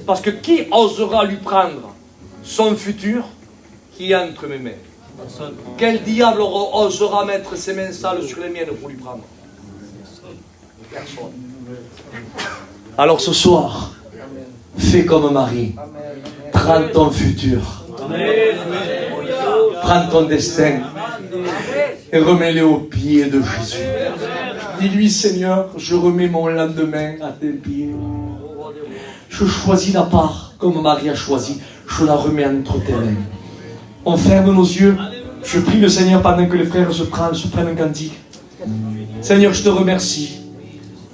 Parce que qui osera lui prendre son futur qui est entre mes mains? Quel diable osera mettre ses mains sales sur les miennes pour lui prendre? Personne. Alors ce soir, fais comme Marie. Prends ton futur. Prends ton destin et remets-le aux pieds de Jésus. Dis-lui, Seigneur, je remets mon lendemain à tes pieds. Je choisis la part comme Marie a choisi. Je la remets entre tes mains. On ferme nos yeux. Je prie le Seigneur pendant que les frères se prennent un cantique. Seigneur, je te remercie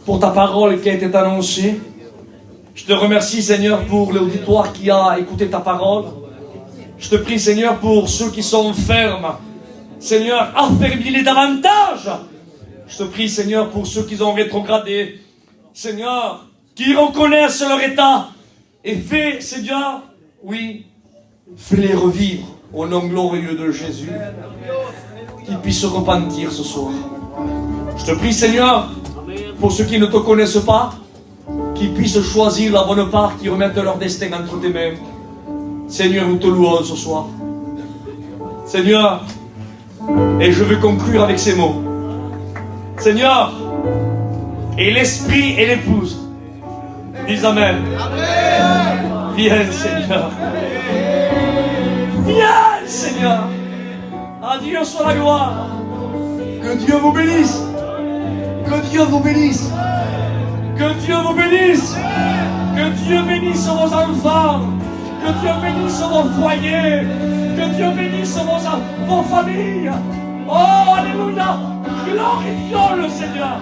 pour ta parole qui a été annoncée. Je te remercie, Seigneur, pour l'auditoire qui a écouté ta parole. Je te prie, Seigneur, pour ceux qui sont fermes. Seigneur, affermis-les davantage. Je te prie, Seigneur, pour ceux qui ont rétrogradé. Seigneur, qui reconnaissent leur état. Et fais, Seigneur, oui, fais-les revivre au nom glorieux de Jésus. Qu'ils puissent se repentir ce soir. Je te prie, Seigneur, pour ceux qui ne te connaissent pas, qu'ils puissent choisir la bonne part, qui remettent leur destin entre tes mains. Seigneur, nous te louons ce soir. Seigneur, et je veux conclure avec ces mots. Seigneur, et l'esprit et l'épouse disent Amen. Amen. Viens, Seigneur. Viens, Seigneur. À Dieu soit la gloire. Que Dieu vous bénisse. Que Dieu vous bénisse. Que Dieu vous bénisse. Que Dieu bénisse vos enfants. Que Dieu bénisse vos foyers. Que Dieu bénisse vos familles. Oh, alléluia. Glorifions le Seigneur.